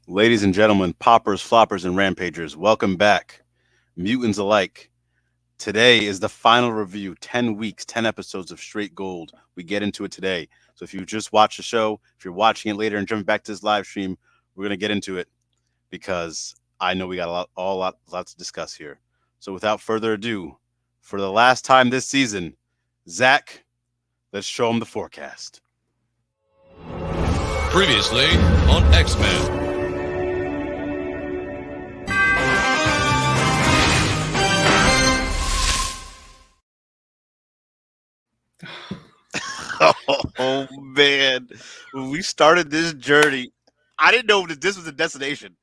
Ladies and gentlemen, poppers, floppers, and rampagers, welcome back. Mutants alike. Today is the final review 10 weeks, 10 episodes of straight gold. We get into it today. So if you just watched the show, if you're watching it later and jumping back to this live stream, we're going to get into it because I know we got a lot to discuss here. So without further ado, for the last time this season, Zach, let's show him the forecast. Previously on X-Men. Oh man, when we started this journey, I didn't know that this was a destination.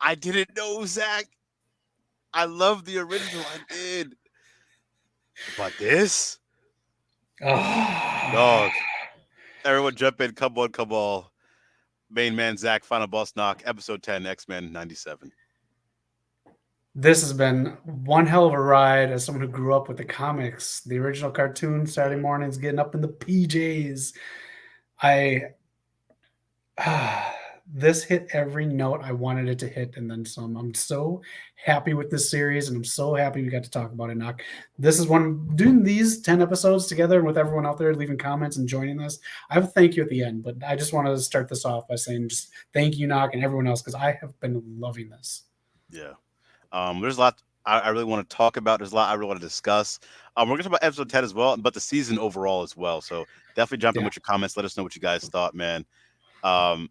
I didn't know, Zach. I love the original. I did, but this, Oh, dog. Everyone, jump in! Come on, come all. Main man Zach, final boss knock, episode 10, X-Men '97. this has been one hell of a ride as someone who grew up with the comics, the original cartoon, Saturday mornings, getting up in the PJs. I this hit every note I wanted it to hit, and then some. I'm so happy with this series, and I'm so happy we got to talk about it. Knock. This is one doing these 10 episodes together, and with everyone out there leaving comments and joining this. I have a thank you at the end, but I just want to start this off by saying just thank you, Knock, and everyone else, because I have been loving this. Yeah. There's a lot I really want to talk about. There's a lot I really want to discuss. We're going to talk about episode 10 as well, but the season overall as well. So definitely jump in Yeah. with your comments. Let us know what you guys thought, man. Um,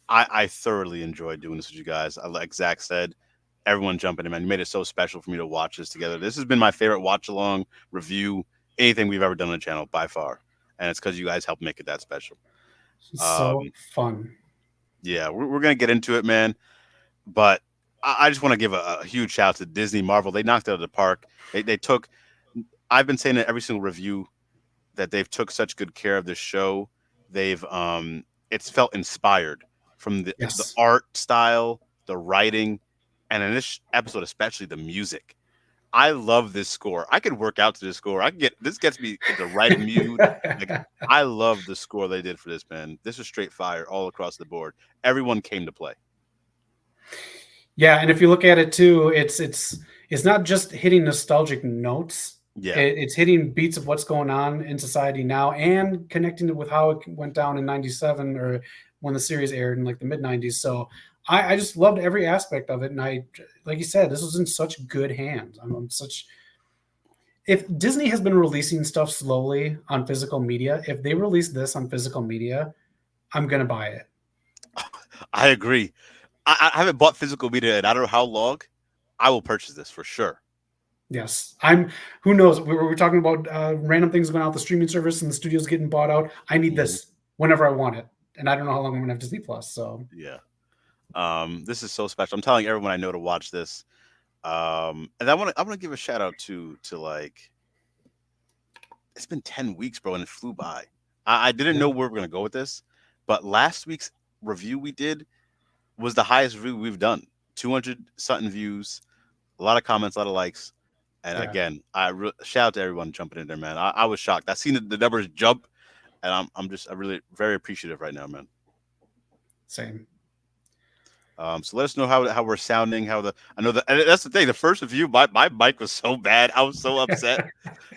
I thoroughly enjoyed doing this with you guys. Like Zach said, everyone jumping in, man. You made it so special for me to watch this together. This has been my favorite watch along review, anything we've ever done on the channel by far. And it's because you guys helped make it that special. It's so Um, fun. yeah, we're going to get into it, man. But I just want to give a huge shout out to Disney, Marvel. They knocked it out of the park. They took, I've been saying in every single review that they've took such good care of this show. They've it's felt inspired from the Yes. art style, the writing, and in this episode especially the music. I love this score. I could work out to this score. I can get this gets me in the right mood. Like I love the score they did for this, man. This is straight fire all across the board. Everyone came to play. Yeah, and if you look at it too, it's not just hitting nostalgic notes. Yeah. It's hitting beats of what's going on in society now and connecting it with how it went down in '97 or when the series aired in like the mid '90s. So I just loved every aspect of it, and I, like you said, this was in such good hands. I'm such. If Disney has been releasing stuff slowly on physical media, if they release this on physical media, I'm gonna buy it. I agree. I haven't bought physical media in I don't know how long. I will purchase this for sure. Yes, I'm. Who knows? We were talking about random things going out the streaming service and the studios getting bought out. I need Mhm. this whenever I want it, and I don't know how long I'm gonna have Disney Plus. So Yeah. This is so special. I'm telling everyone I know to watch this. And I want to give a shout out to like it's been 10 weeks, bro, and it flew by. I didn't yeah, know where we're gonna go with this, but last week's review we did was the highest review we've done. 200 something views, a lot of comments, a lot of likes. And yeah, again, shout out to everyone jumping in there, man. I was shocked. I seen the numbers jump, and I'm really very appreciative right now, man. same. So let us know how we're sounding. I know that and that's the thing. The first review, my mic was so bad. I was so upset.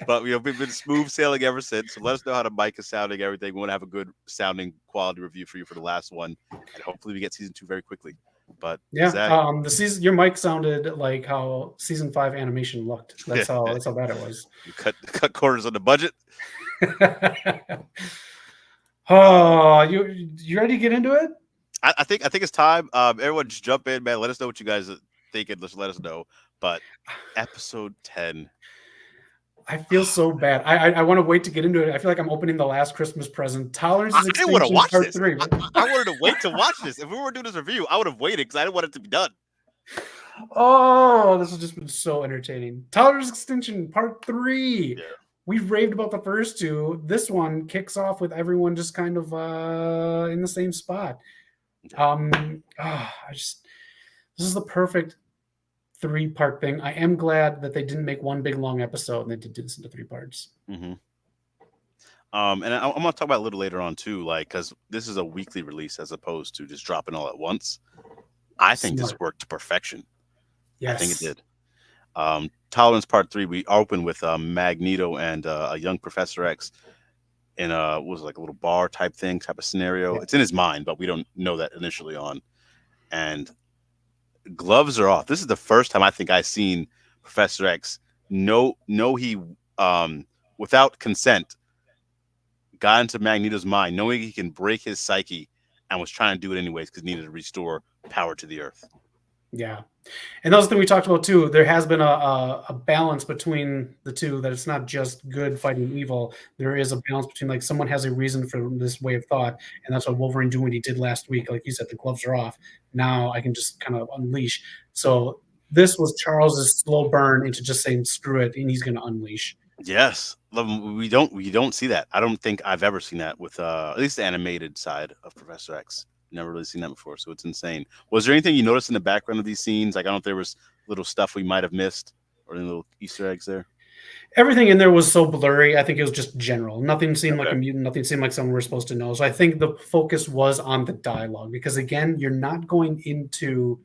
But we've been smooth sailing ever since. So let us know how the mic is sounding. Everything. We want to have a good sounding quality review for you for the last one, and hopefully we get season 2 very quickly. But Yeah, Zach, the season your mic sounded like how season 5 animation looked. That's how bad it was. we cut corners on the budget. Um, Oh, you ready to get into it? I think it's time. Everyone just jump in, man. Let us know what you guys are thinking. Just let us know. But episode 10. I feel so bad. I want to wait to get into it. I feel like I'm opening the last Christmas present. Tolerance I is didn't want to Extinction watch Part this. 3. I wanted to wait to watch this. If we were doing this review, I would have waited because I didn't want it to be done. Oh, this has just been so entertaining. Tolerance Extinction Part 3. Yeah. We've raved about the first two. This one kicks off with everyone just kind of in the same spot. This is the perfect 3-part thing. I am glad that they didn't make one big long episode and they did this into 3 parts. Mm-hmm. And I'm gonna talk about it a little later on too, like because this is a weekly release as opposed to just dropping all at once. I think this Smart. worked to perfection. I think it Yes. did. Tolerance Part Three. We open with Magneto and a young Professor X in a what was it, like a little bar type thing, type of scenario. Yeah. It's in his mind, but we don't know that initially on. And gloves are off. This is the first time I think I've seen Professor X know he um without consent got into Magneto's mind, knowing he can break his psyche, and was trying to do it anyways because he needed to restore power to the Earth. Yeah. And that was the thing we talked about too. There has been a balance between the two, that it's not just good fighting evil. There is a balance between, like, someone has a reason for this way of thought, and that's what Wolverine doing what he did last week. Like you said, the gloves are off. Now I can just kind of unleash. So this was Charles's slow burn into just saying screw it, and he's going to unleash. Yes, we don't see that. I don't think I've ever seen that with at least the animated side of Professor X. Never really seen that before, so it's insane. Was there anything you noticed in the background of these scenes? Like I don't know if there was little stuff we might have missed or any little Easter eggs there. Everything in there was so blurry. I think it was just general. Nothing seemed like Okay. a mutant. Nothing seemed like someone we're supposed to know. So I think the focus was on the dialogue, because again, you're not going into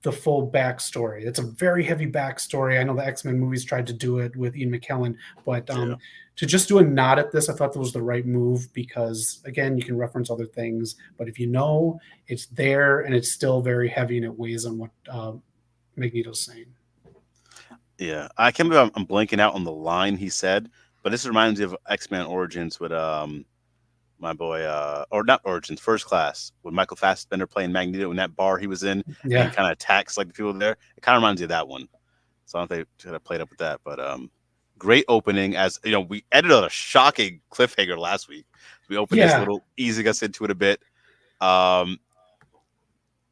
the full backstory. It's a very heavy backstory. I know the X-Men movies tried to do it with Ian McKellen, but Yeah. to just do a nod at this, I thought that was the right move, because again, you can reference other things, but if you know, it's there and it's still very heavy and it weighs on what Magneto's saying. Yeah, I can't believe I'm blanking out on the line he said, but this reminds me of X-Men Origins with my boy or not Origins, First Class, with Michael Fassbender playing Magneto in that bar he was in, and he Yeah, kind of attacks like the people there. It kind of reminds me of that one. So I don't think they could have played up with that, but great opening. As you know, we ended on a shocking cliffhanger last week. We opened this yeah, little easing us into it a bit. Um,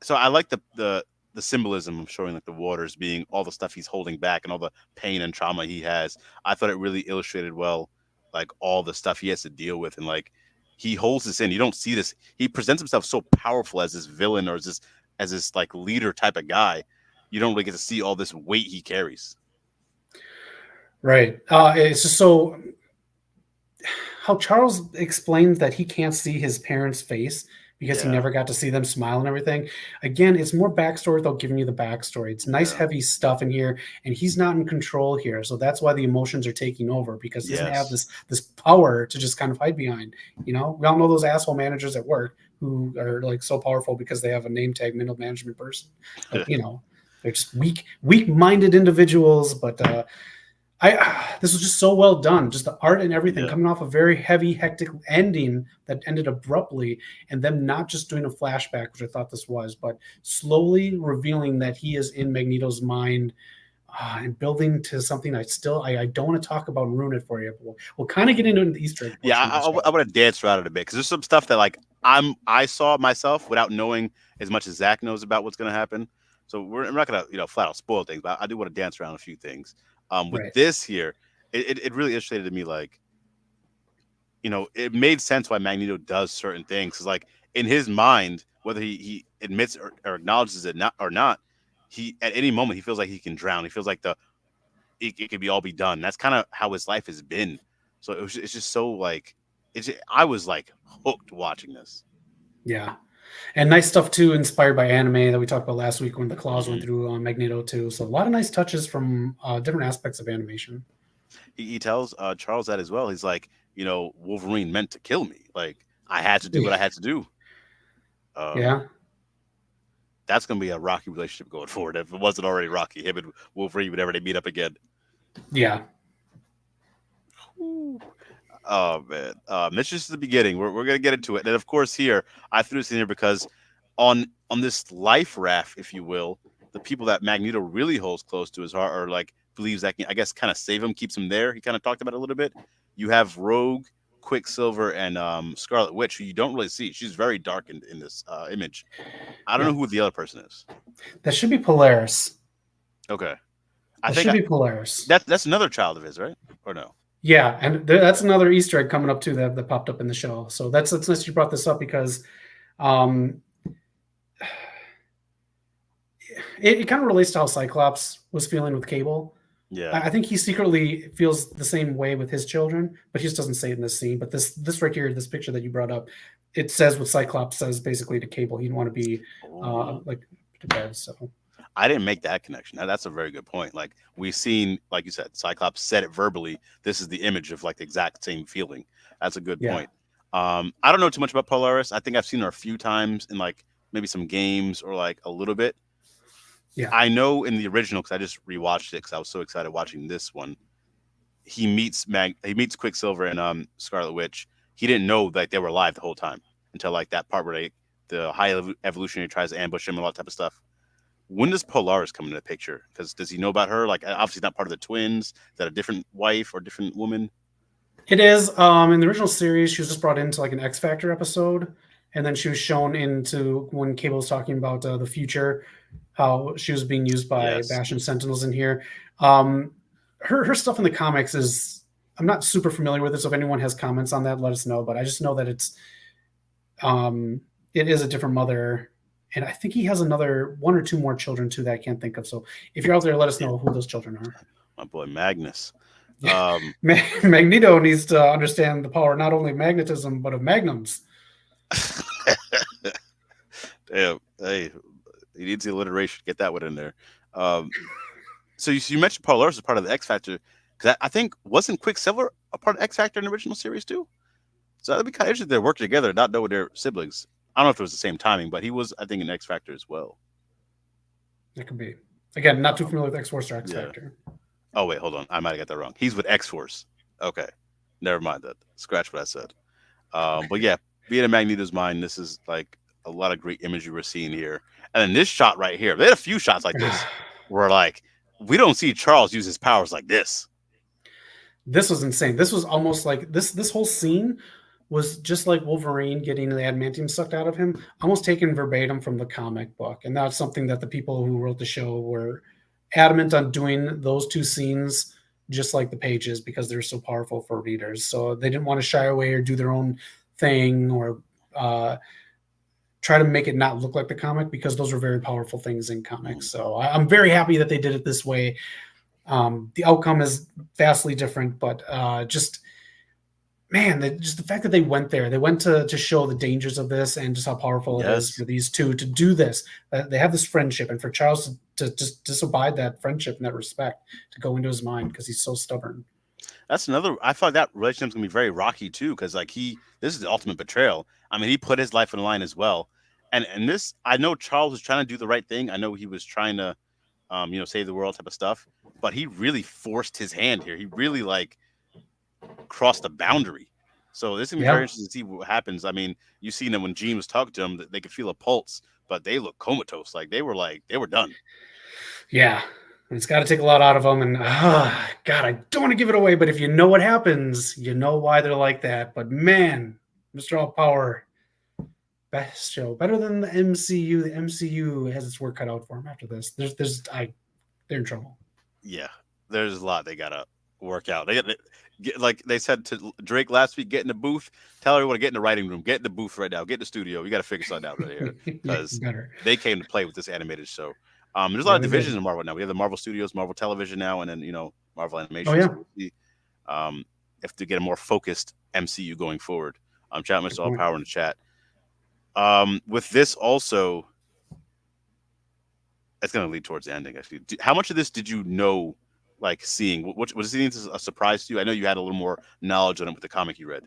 so I like the symbolism of showing like the waters being all the stuff he's holding back and all the pain and trauma he has. I thought it really illustrated well like all the stuff he has to deal with, and like he holds this in. You don't see this. He presents himself so powerful as this villain or as this like leader type of guy. You don't really get to see all this weight he carries. right. It's just so how Charles explains that he can't see his parents' face because he Yeah, never got to see them smile and everything. Again, it's more backstory without giving you the backstory. It's nice, yeah, heavy stuff in here, and he's not in control here. So that's why the emotions are taking over, because he doesn't have yes, this power to just kind of hide behind. You know, we all know those asshole managers at work who are like so powerful because they have a name tag middle management person, but you know, they're just weak-minded individuals. But I this was just so well done. Just the art and everything yeah. coming off a very heavy, hectic ending that ended abruptly, and them not just doing a flashback, which I thought this was, but slowly revealing that he is in Magneto's mind, and building to something I don't want to talk about and ruin it for you. But we'll kind of get into it in the Easter egg Yeah, portion of the show. I want to dance around it a bit because there's some stuff that like I saw myself without knowing as much as Zach knows about what's going to happen. So we're not gonna flat out spoil things, but I do want to dance around a few things. With Right. this here, it really illustrated to me like it made sense why Magneto does certain things. Cause like in his mind, whether he admits or acknowledges it not or not, he at any moment he feels like he can drown. He feels like it could be all be done. That's kind of how his life has been. So it's just so like I was like hooked watching this. Yeah. And nice stuff too, inspired by anime that we talked about last week when the claws went Hmm. through on Magneto too. So a lot of nice touches from different aspects of animation. He tells Charles that as well. He's like, Wolverine meant to kill me. Like I had to do what I had to do. Um, Yeah. that's gonna be a rocky relationship going forward. If it wasn't already rocky, him and Wolverine whenever they meet up again. Yeah. Oh man, that's just the beginning. We're gonna get into it, and of course here I threw this in here because on this life raft, if you will, the people that Magneto really holds close to his heart, or like believes that can, I guess, kind of save him, keeps him there. He kind of talked about it a little bit. You have Rogue, Quicksilver, and Scarlet Witch, who you don't really see. She's very dark in this image. I don't Yeah. know who the other person is. That should be Polaris. Okay, I That think should be Polaris. that's another child of his, right? Or no? Yeah, and that's another Easter egg coming up too that popped up in the show. So that's nice you brought this up, because um, it kind of relates to how Cyclops was feeling with Cable. Yeah. I think he secretly feels the same way with his children, but he just doesn't say it in this scene. But this right here, this picture that you brought up, it says what Cyclops says basically to Cable. He'd want to be Oh, like to bed. So I didn't make that connection. That's a very good point. Like we've seen, like you said, Cyclops said it verbally. This is the image of like the exact same feeling. That's a good yeah, point. I don't know too much about Polaris. I think I've seen her a few times in like maybe some games or like a little bit. yeah. I know in the original because I just rewatched it because I was so excited watching this one. He meets Quicksilver and Scarlet Witch. He didn't know that they were alive the whole time until like that part where the evolutionary tries to ambush him and all that type of stuff. When does Polaris come into the picture? Because does he know about her? Like obviously not part of the twins. Is that a different wife or different woman? It is. In the original series, she was just brought into like an X Factor episode, and then she was shown into when Cable was talking about the future, how she was being used by Yes. Bastion Sentinels in here. Um, her stuff in the comics is I'm not super familiar with it, so if anyone has comments on that, let us know. But I just know that it is a different mother, and I think he has another one or two more children too that I can't think of. So if you're out there, let us know who those children are. My boy Magnus. Magneto needs to understand the power not only of magnetism but of magnums. Damn, hey, he needs the alliteration. Get that one in there. So you mentioned Polaris as part of the X Factor because I think wasn't Quicksilver a part of X Factor in the original series too? So that'd be kind of interesting. They work together, not know their siblings. I don't know if it was the same timing, but he was, I think, in X Factor as well. That could be. Again, not too familiar with X Force or X Factor. Oh wait, hold on. I might have got that wrong. He's with X Force. Okay, never mind that. Scratch what I said. But yeah, being in Magneto's mind, this is like a lot of great imagery we're seeing here. And then this shot right here, they had a few shots like this where like we don't see Charles use his powers like this. This was insane. This was almost like this whole scene was just like Wolverine getting the adamantium sucked out of him, almost taken verbatim from the comic book. And that's something that the people who wrote the show were adamant on doing those two scenes just like the pages because they're so powerful for readers. So they didn't want to shy away or do their own thing or try to make it not look like the comic because those are very powerful things in comics. So I'm very happy that they did it this way. The outcome is vastly different, but just the fact that they went there, they went to show the dangers of this and just how powerful it is for these two to do this. They have this friendship, and for Charles to just disobey that friendship and that respect to go into his mind because he's so stubborn. That's another. I thought that relationship's gonna be very rocky too, because like this is the ultimate betrayal. I mean, he put his life on the line as well, and this I know Charles was trying to do the right thing. I know he was trying to, save the world type of stuff, but he really forced his hand here. He really like crossed the boundary. So this is gonna be very interesting to see what happens. I mean, you seen them when Jean was talking to them, they could feel a pulse, but they look comatose. Like they were done. Yeah. It's got to take a lot out of them. And God, I don't want to give it away, but if you know what happens, you know why they're like that. But man, Mr. All Power, best show, better than the MCU. The MCU has its work cut out for them after this. They're in trouble. Yeah, there's a lot they gotta work out. They like they said to Drake last week, get in the booth. Tell everyone to get in the writing room. Get in the booth right now. Get in the studio. You got to figure something out right here because they came to play with this animated show. There's a lot of divisions in Marvel now. We have the Marvel Studios, Marvel Television now, and then Marvel Animation. Oh, yeah. So we'll see, if to get a more focused MCU going forward. Chat Mr. All Power in the chat. With this also, it's going to lead towards the ending. Actually, how much of this did you know? Like seeing what was this a surprise to you? I know you had a little more knowledge on it with the comic you read.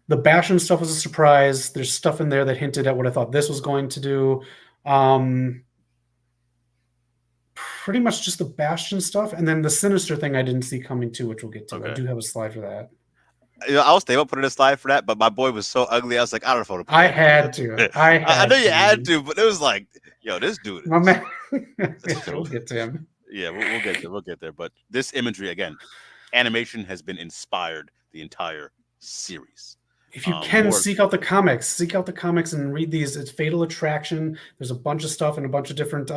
The Bastion stuff was a surprise. There's stuff in there that hinted at what I thought this was going to do. Pretty much just the Bastion stuff, and then the Sinister thing I didn't see coming too, which we'll get to. Okay. I do have a slide for that. I'll stay up putting a slide for that, but my boy was so ugly. I was like, I don't know if I want to. I had to. I know you had to, but it was like, this dude. My man. We'll get to him. Yeah, we'll get there. We'll get there. But this imagery again, animation has been inspired the entire series. If you can seek out the comics and read these. It's Fatal Attraction. There's a bunch of stuff and a bunch of different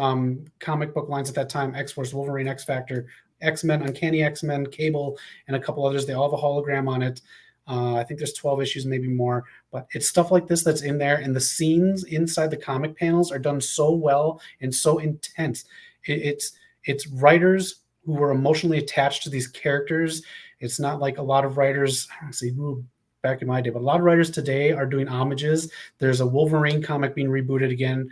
comic book lines at that time. X-Force, Wolverine, X Factor, X-Men, Uncanny X-Men, Cable, and a couple others. They all have a hologram on it. I think there's 12 issues, maybe more. But it's stuff like this that's in there. And the scenes inside the comic panels are done so well and so intense. It's writers who were emotionally attached to these characters. It's not like a lot of writers, back in my day, but a lot of writers today are doing homages. There's a Wolverine comic being rebooted again.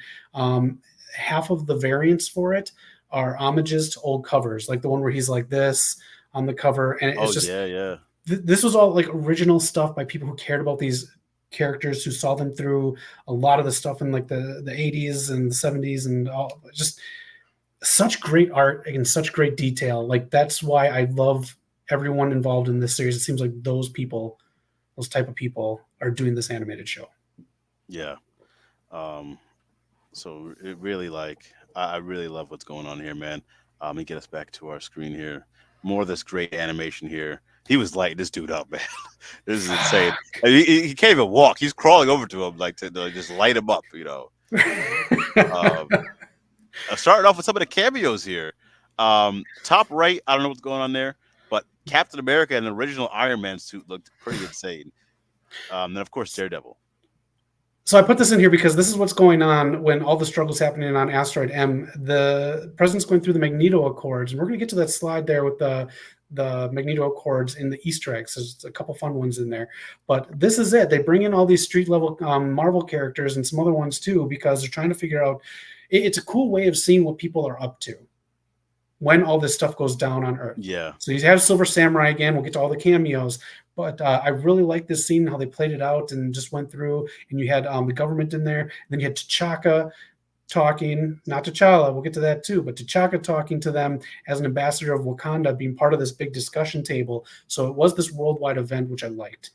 half of the variants for it are homages to old covers, like the one where he's like this on the cover, and Oh it's just yeah, yeah, this was all like original stuff by people who cared about these characters, who saw them through a lot of the stuff in like the 80s and the 70s and all, just such great art and such great detail. Like that's why I love everyone involved in this series. It seems like those people, those type of people, are doing this animated show. yeah. Um, so it really like I really love what's going on here, man. Let me get us back to our screen here. More of this great animation here. He was lighting this dude up, man. This is insane. I mean, he can't even walk. He's crawling over to him like to just light him up, you know. Um, Starting off with some of the cameos here. Top right, I don't know what's going on there, but Captain America and the original Iron Man suit looked pretty insane. Then of course Daredevil. So I put this in here because this is what's going on when all the struggles happening on Asteroid M. The president's going through the Magneto Accords, and we're going to get to that slide there with the Magneto Accords in the Easter eggs. There's a couple fun ones in there, but this is it. They bring in all these street level Marvel characters and some other ones too, because they're trying to figure out. It's a cool way of seeing what people are up to when all this stuff goes down on Earth. Yeah, So you have Silver Samurai again. We'll get to all the cameos, but I really like this scene, how they played it out and just went through. And you had the government in there. And then you had T'Chaka talking, not T'Challa. We'll get to that too, but T'Chaka talking to them as an ambassador of Wakanda, being part of this big discussion table. So it was this worldwide event, which I liked.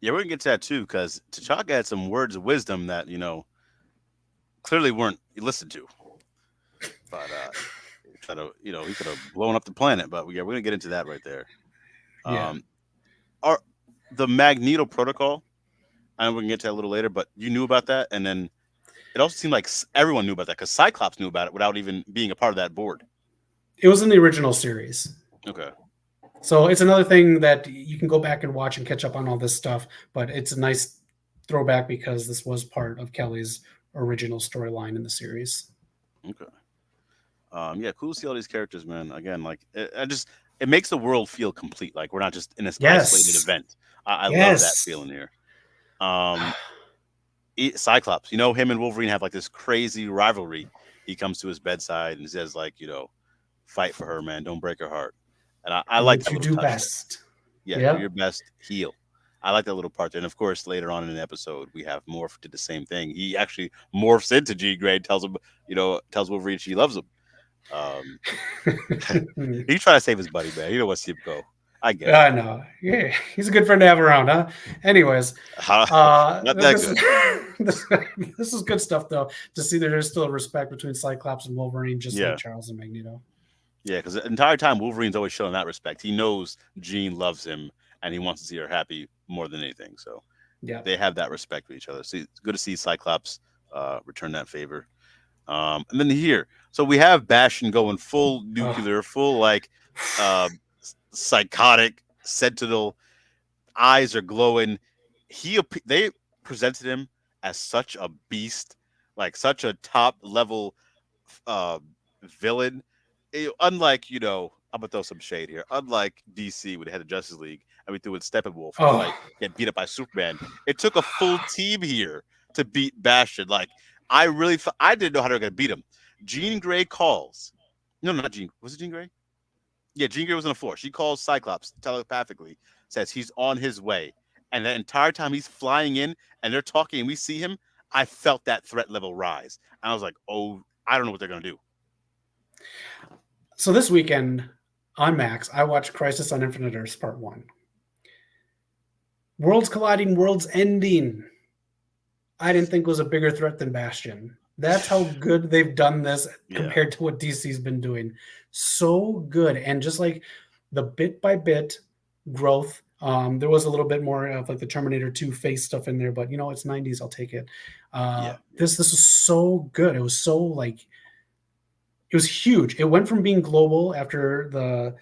yeah, we're gonna get to that too because T'Chaka had some words of wisdom that clearly weren't listened to. But try to he could have blown up the planet. But yeah, we're gonna get into that right there. Yeah. Um, are the Magneto Protocol? I know we can get to that a little later, but you knew about that, and then it also seemed like everyone knew about that because Cyclops knew about it without even being a part of that board. It was in the original series. Okay. So it's another thing that you can go back and watch and catch up on all this stuff, but it's a nice throwback because this was part of Kelly's original storyline in the series. Okay. Yeah, cool to see all these characters, man. Again, like it makes the world feel complete. Like we're not just in this isolated event. I love that feeling here. Um, Cyclops, him and Wolverine have like this crazy rivalry. He comes to his bedside and says, like, fight for her, man. Don't break her heart. And I like that you little do touch best. there. Yeah, do your best, heal. I like that little part there. And of course, later on in the episode, we have Morph did the same thing. He actually morphs into Jean Grey, tells him, tells Wolverine she loves him. He trying to save his buddy, man. You don't want to see him go. I get it. I know. Yeah, he's a good friend to have around, huh? Anyways, not that good. This is good stuff, though, to see that there's still a respect between Cyclops and Wolverine, just like Charles and Magneto. Yeah, because the entire time Wolverine's always showing that respect. He knows Jean loves him, and he wants to see her happy more than anything. So yeah, they have that respect for each other. So it's good to see Cyclops return that favor. And then here, so we have Bastion going full nuclear, full like psychotic sentinel. Eyes are glowing. They presented him as such a beast, like such a top level villain. Unlike I'm gonna throw some shade here. Unlike DC when they had the Justice League and we threw in Steppenwolf to like get beat up by Superman, it took a full team here to beat Bastion. Like I didn't know how they were gonna beat him. Jean Grey calls. No, not Jean. Was it Jean Grey? Yeah, Jean Grey was on the floor. She calls Cyclops telepathically, says he's on his way. And the entire time he's flying in and they're talking and we see him, I felt that threat level rise. And I was like, oh, I don't know what they're gonna do. So this weekend on Max, I watched Crisis on Infinite Earths Part 1. Worlds colliding, worlds ending. I didn't think was a bigger threat than Bastion. That's how good they've done this compared to what DC's been doing. So good. And just like the bit by bit growth, there was a little bit more of like the Terminator 2 face stuff in there, but it's 90s. I'll take it. This was so good. It was so like, it was huge. It went from being global after the,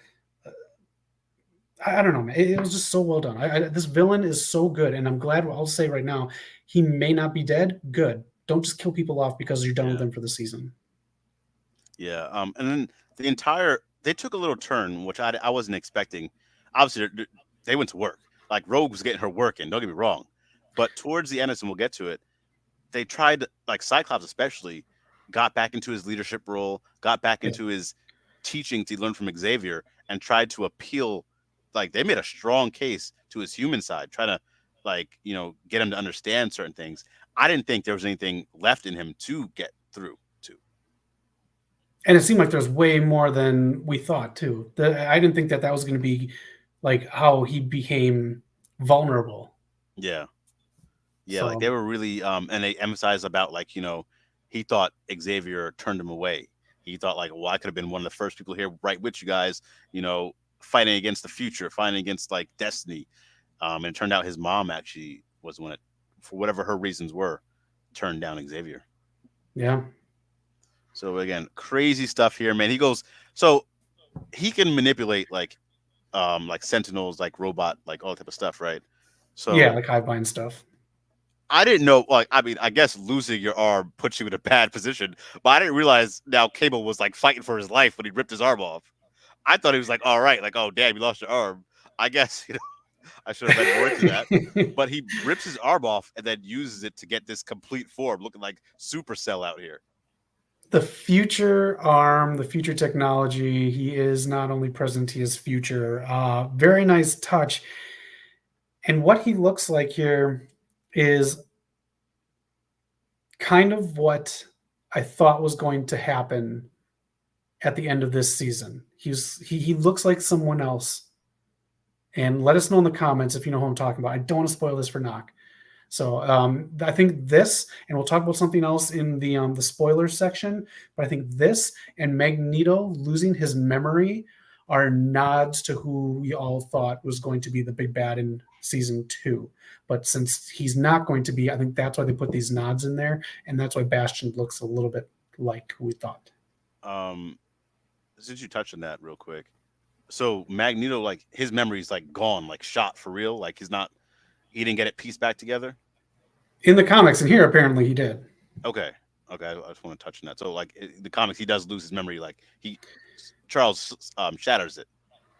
I don't know, man. It was just so well done. This villain is so good. And I'm glad, I'll say right now, he may not be dead. Good. Don't just kill people off because you're done with them for the season. Yeah. And then they took a little turn, which I wasn't expecting. Obviously, they went to work. Like Rogue was getting her work in, don't get me wrong. But towards the end, and we'll get to it, they tried, like Cyclops especially, got back into his leadership role, got back Yeah. into his teachings he learned from Xavier, and tried to appeal. Like they made a strong case to his human side, trying to get him to understand certain things. I didn't think there was anything left in him to get through to. And it seemed like there's way more than we thought too. I didn't think that that was going to be like how he became vulnerable. Yeah. Yeah, like So they were really and they emphasized about he thought Xavier turned him away. He thought like, well, I could have been one of the first people here right with you guys, fighting against the future, fighting against like destiny. And it turned out his mom actually was one that, for whatever her reasons were, turned down Xavier. yeah, So again, crazy stuff here, man. He goes so he can manipulate like sentinels, like robot, like all that type of stuff, right? yeah, So like hive mind stuff. I didn't know. Like, I mean, I guess losing your arm puts you in a bad position, but I didn't realize now Cable was like fighting for his life when he ripped his arm off. I thought he was like, all right, like, oh, damn, you lost your arm. I guess, I should have read more into that. But he rips his arm off and then uses it to get this complete form, looking like Supercell out here. The future arm, the future technology. He is not only present, he is future. Very nice touch. And what he looks like here is kind of what I thought was going to happen at the end of this season. He looks like someone else. And let us know in the comments if you know who I'm talking about. I don't want to spoil this for Knock. So I think this, and we'll talk about something else in the spoilers section. But I think this and Magneto losing his memory are nods to who we all thought was going to be the big bad in season 2. But since he's not going to be, I think that's why they put these nods in there, and that's why Bastion looks a little bit like who we thought. Um, since you touched on that real quick, so Magneto, like his memory's like gone, like shot for real. Like he didn't get it pieced back together. In the comics, and here apparently he did. Okay. Okay. I just want to touch on that. So, like the comics, he does lose his memory. Like Charles shatters it,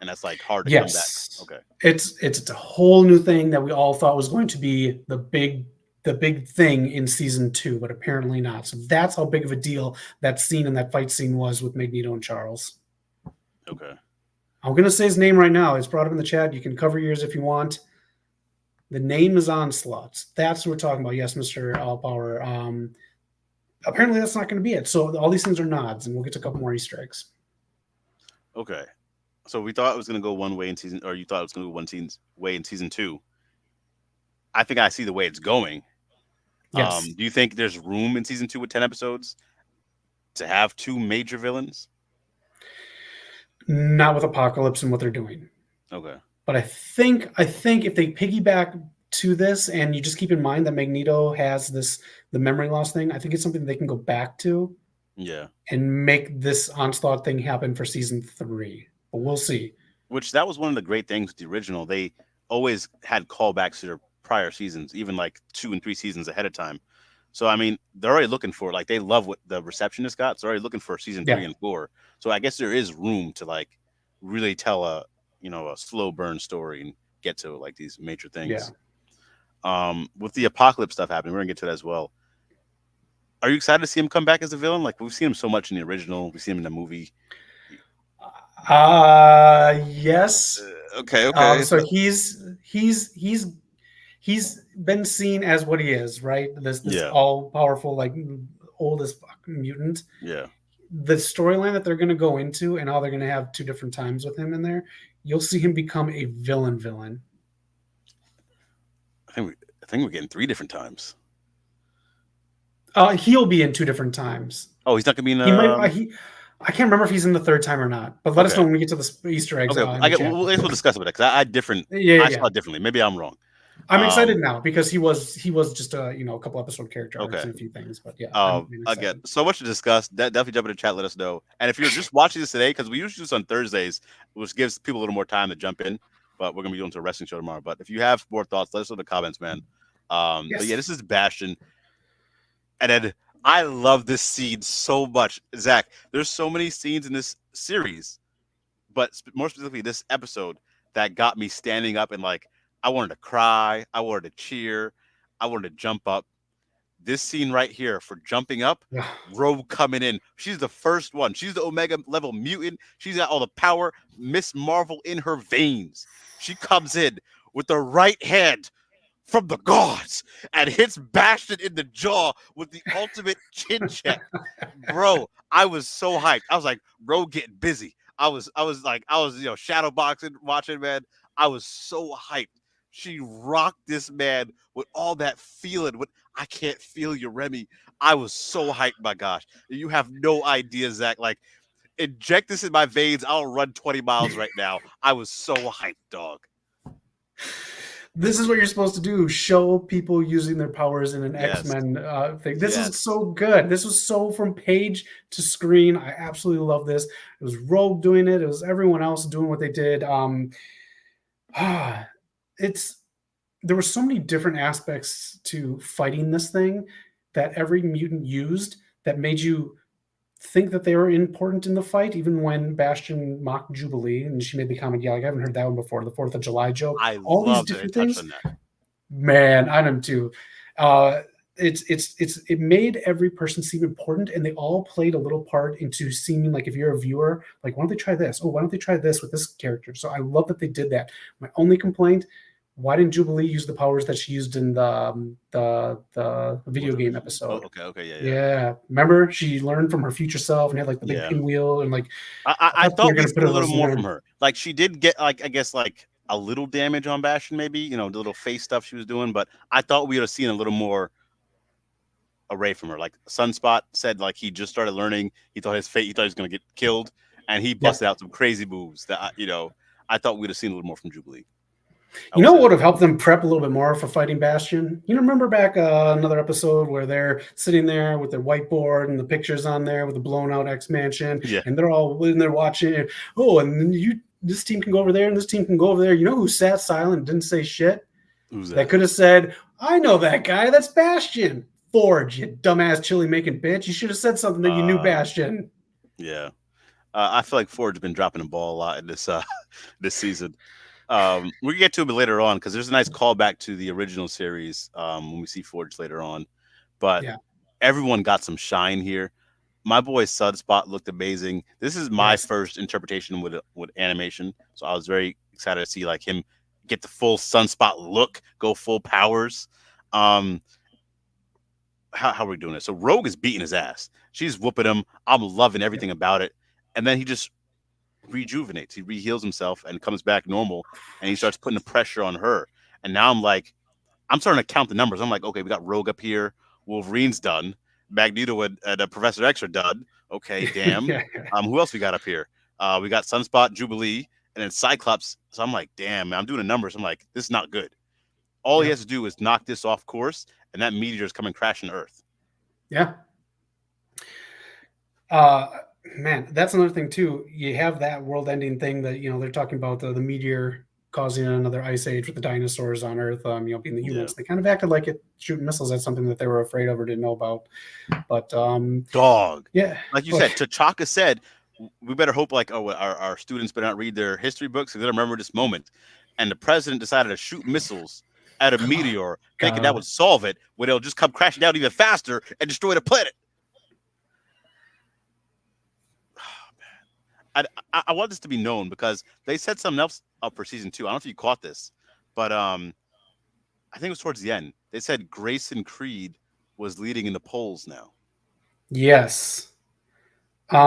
and that's like hard to come back. Yes, Okay. it's a whole new thing that we all thought was going to be the big thing in season 2, but apparently not. So that's how big of a deal that scene and that fight scene was with Magneto and Charles. Okay. I'm gonna say his name right now. It's brought up in the chat. You can cover yours if you want. The name is Onslaught. That's what we're talking about. Yes, Mr. Allpower. Apparently that's not going to be it. So all these things are nods, and we'll get to a couple more Easter eggs. Okay. So we thought it was going to go one way in season, or you thought it was going to go way in season 2. I think I see the way it's going. Yes. Do you think there's room in season 2 with 10 episodes to have 2 major villains? Not with Apocalypse and what they're doing. Okay. But I think if they piggyback to this, and you just keep in mind that Magneto has the memory loss thing, I think it's something they can go back to Yeah. and make this Onslaught thing happen for season 3. But we'll see. Which that was one of the great things with the original. They always had callbacks to their prior seasons, even like 2 and 3 seasons ahead of time. So I mean, they're already looking for like they love what the receptionist got. So they're already looking for season 3 Yeah. and 4. So I guess there is room to like really tell a slow burn story and get to like these major Yeah. things. With the apocalypse stuff happening, we're gonna get to that as well. Are you excited to see him come back as a villain? Like we've seen him so much in the original, we've seen him in the movie. Yes. Okay. So he's been seen as what he is, right? This Yeah. all powerful, like oldest mutant. Yeah. The storyline that they're going to go into and how they're going to have 2 different times with him in there, you'll see him become a villain. I think we're getting 3 different times. He'll be in 2 different times. Oh, he's not gonna be in. He might. I can't remember if he's in the 3rd time or not. But let us Okay. know when we get to the Easter eggs. Okay, I guess we'll discuss about it because I different. Yeah. I saw it differently. Maybe I'm wrong. I'm excited now because he was just a couple episode character arcs Okay. and a few things. But yeah, I'm Again, excited. so much to discuss. Definitely jump in the chat. Let us know. And if you're just watching this today, because we usually do this on Thursdays, which gives people a little more time to jump in. But we're gonna be going to a wrestling show tomorrow. But if you have more thoughts, let us know in the comments, man. Yes. But yeah, this is Bastion, and then I love this scene so much, Zach. There's so many scenes in this series, but more specifically this episode that got me standing up and like I wanted to cry, I wanted to cheer, I wanted to jump up. This scene right here for jumping up, Rogue coming in. She's the first one. She's the Omega level mutant. She's got all the power. Miss Marvel in her veins. She comes in with the right hand from the gods and hits Bastion in the jaw with the ultimate chin check. Bro, I was so hyped. I was like, bro, getting busy. I was shadow boxing, watching, man. I was so hyped. She rocked this man with all that feeling. With I can't feel you, Remy. I was so hyped, my gosh. You have no idea, Zach. Like, inject this in my veins. I'll run 20 miles right now. I was so hyped, dog. This is what you're supposed to do: show people using their powers in an Yes. X-Men thing. This Yes. is so good. This was so from page to screen. I absolutely love this. It was Rogue doing it. It was everyone else doing what they did. It's there were so many different aspects to fighting this thing that every mutant used that made you think that they were important in the fight, even when Bastion mocked Jubilee and she made the comment, yeah, like, I haven't heard that one before, the 4th of July joke. I All these love that they different touched things. on that. Man, I am too. It made every person seem important, and they all played a little part into seeming like, if you're a viewer, like, why don't they try this? Oh, why don't they try this with this character? So I love that they did that. My only complaint: why didn't Jubilee use the powers that she used in the video game episode? Okay, yeah. Yeah, remember she learned from her future self and had like the big Yeah. pinwheel, and like I thought they thought were we gonna seen put a it little as in more there. from her. Like, she did get, like, I guess, like a little damage on Bastion, maybe, you know, the little face stuff she was doing, but I thought we would have seen a little more array from her. Like, Sunspot said, like, he just started learning. He thought he thought he was gonna get killed, and he Yeah. busted out some crazy moves that I thought we'd have seen a little more from Jubilee. You know what would have helped them prep a little bit more for fighting Bastion? You know, remember back another episode where they're sitting there with their whiteboard and the pictures on there with the blown out X Mansion, Yeah. and they're all in there watching. Oh, and then this team can go over there and this team can go over there. You know who sat silent and didn't say shit? Who's That that? could have said, I know that guy. That's Bastion. Forge, you dumbass chili making bitch. You should have said something that you knew Bastion. Yeah. I feel like Ford's been dropping the ball a lot in this this season. We can get to it later on because there's a nice callback to the original series when we see Forge later on. But Yeah. everyone got some shine here. My boy Sunspot looked amazing. This is my first interpretation with animation, so I was very excited to see like him get the full Sunspot look, go full powers. How are we doing it? So Rogue is beating his ass. She's whooping him. I'm loving everything about it. And then he just rejuvenates. He reheals himself and comes back normal. And he starts putting the pressure on her. And now I'm starting to count the numbers. I'm like, okay, we got Rogue up here. Wolverine's done. Magneto and Professor X are done. Okay, damn. Yeah. Who else we got up here? We got Sunspot, Jubilee, and then Cyclops. So I'm like, damn, man, I'm doing the numbers. I'm like, this is not good. All he has to do is knock this off course, and that meteor is coming crashing to Earth. Yeah. Man, that's another thing too. You have that world-ending thing that they're talking about the meteor causing another ice age with the dinosaurs on Earth. Being the humans, they kind of acted like it shooting missiles at something that they were afraid of or didn't know about. But dog, yeah, like you said, T'Chaka said, we better hope like our students better not read their history books because they don't remember this moment. And the president decided to shoot missiles at a meteor, thinking that would solve it, when it'll just come crashing down even faster and destroy the planet. Oh, man. I want this to be known because they said something else up for season 2. I don't know if you caught this, but I think it was towards the end. They said Grayson Creed was leading in the polls now. Yes. He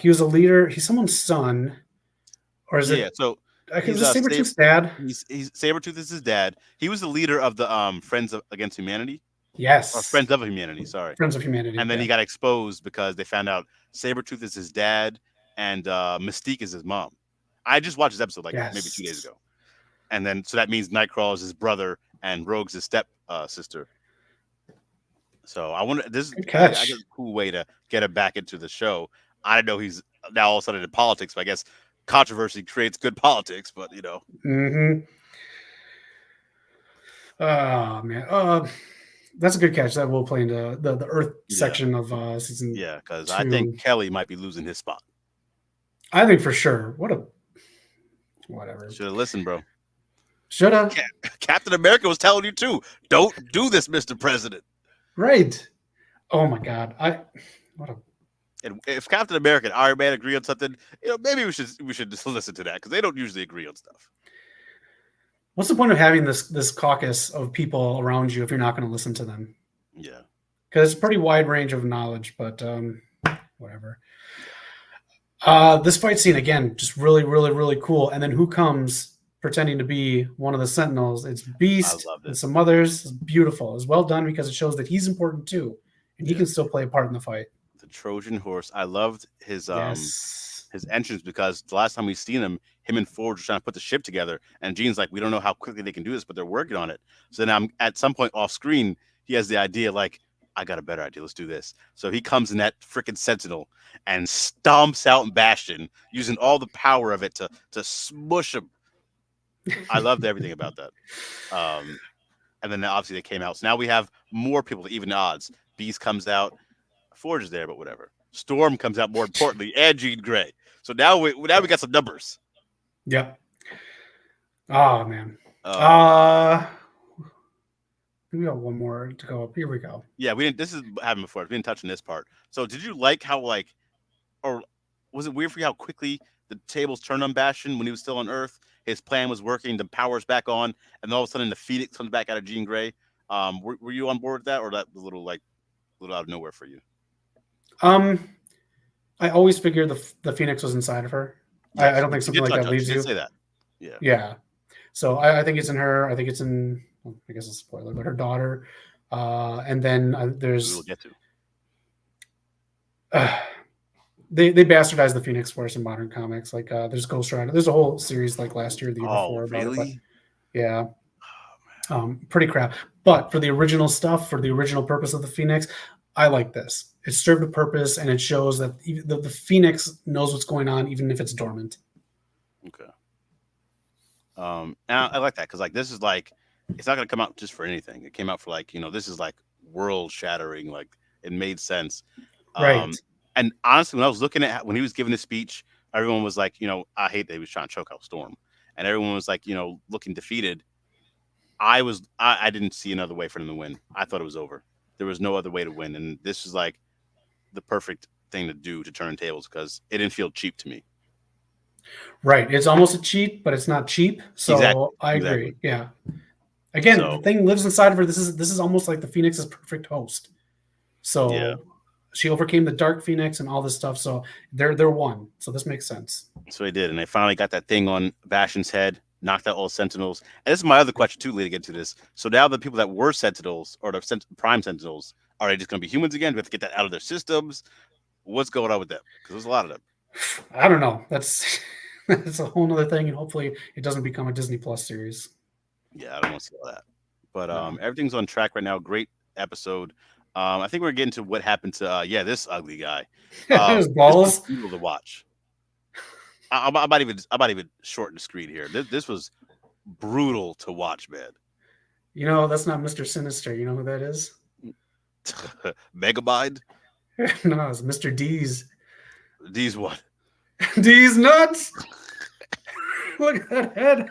was a leader. He's someone's son. Or is it? So he's Sabretooth's dad. He's Sabretooth is his dad. He was the leader of the Friends Against Humanity. Yes. Or Friends of Humanity, sorry. Friends of Humanity. And then he got exposed because they found out Sabretooth is his dad and Mystique is his mom. I just watched this episode maybe 2 days ago. And then so that means Nightcrawler is his brother and Rogue's his step sister. So I wonder, this is I guess a cool way to get him back into the show. I don't know he's now all of a sudden in politics, but I guess controversy creates good politics, but Mm-hmm. Oh man. That's a good catch. That will play into the Earth section of season. Yeah, because I think Kelly might be losing his spot. I think for sure. Whatever. Should have listened, bro. Shoulda. Captain America was telling you too. Don't do this, Mr. President. Right. Oh my God. What a And if Captain America and Iron Man agree on something, maybe we should just listen to that because they don't usually agree on stuff. what's the point of having this caucus of people around you if you're not going to listen to them? Yeah. Because it's a pretty wide range of knowledge, but whatever. This fight scene again, just really, really, really cool. And then who comes pretending to be one of the Sentinels? It's I Beast loved and it. some others. It's beautiful. It's well done because it shows that he's important too, and he Yeah. can still play a part in the fight. The Trojan horse. I loved Yes. his entrance because the last time we seen him and Forge were trying to put the ship together, and Gene's like, we don't know how quickly they can do this, but they're working on it. So now at some point off screen, he has the idea like, I got a better idea. Let's do this. So he comes in that freaking Sentinel and stomps out Bastion using all the power of it to smush him. I loved everything about that. Um, and then obviously they came out. So now we have more people to even the odds. Beast comes out, Forge is there, but whatever. Storm comes out more importantly, and Jean Grey. So now we got some numbers. Yep. Oh man. Um, We got one more to go up. Here we go. yeah, we didn't. This is happened before. We didn't touch on this part. So did you like how or was it weird for you how quickly the tables turned on Bastion when he was still on Earth? His plan was working, the power's back on, and then all of a sudden the Phoenix comes back out of Jean Grey. Were you on board with that, or that was a little out of nowhere for you? Um, I always figured the Phoenix was inside of her. I Yes, don't think you something did like touch that on. leaves You did you. say that. Yeah, Yeah. So I think it's in her. I think it's in. Well, I guess it's a spoiler, but her daughter. And then we will there's get to. uh, they bastardized the Phoenix Force in modern comics. Like there's Ghost Rider. There's a whole series like last year, or the year Oh, before about it. But really? yeah, pretty crap. But for the original stuff, for the original purpose of the Phoenix, I like this. It served a purpose, and it shows that the Phoenix knows what's going on, even if it's dormant. Okay. And I like that because like this is like it's not gonna come out just for anything. It came out for like this is like world shattering. Like it made sense. Right. Um, and honestly, when I was looking at when he was giving his speech, everyone was like, I hate that he was trying to choke out Storm, and everyone was like, looking defeated. I didn't see another way for him to win. I thought it was over. There was no other way to win, and this is like the perfect thing to do to turn tables because it didn't feel cheap to me. Right. It's almost a cheat, but it's not cheap. Exactly. So I Exactly. agree. Yeah. Again, the So thing lives inside of her. This is almost like the Phoenix's perfect host. yeah. So she overcame the Dark Phoenix and all this stuff. So they're one. So this makes sense. So they did, and they finally got that thing on Bastion's head, knocked out all the Sentinels. And this is my other question too, leading into this. So now the people that were Sentinels or the Prime Sentinels, are they just going to be humans again? Do we have to get that out of their systems? What's going on with them? Because there's a lot of them. I don't know. That's that's a whole other thing, and hopefully it doesn't become a Disney Plus series. Yeah, I don't want to see all that. But No. everything's on track right now. Great episode. I think we're getting to what happened to this ugly guy. There's This was balls. brutal to watch. I might even shorten the screen here. This was brutal to watch, man. That's not Mr. Sinister. You know who that is? Megamind. No, it's Mr. D's. These what? D's nuts. Look at that head.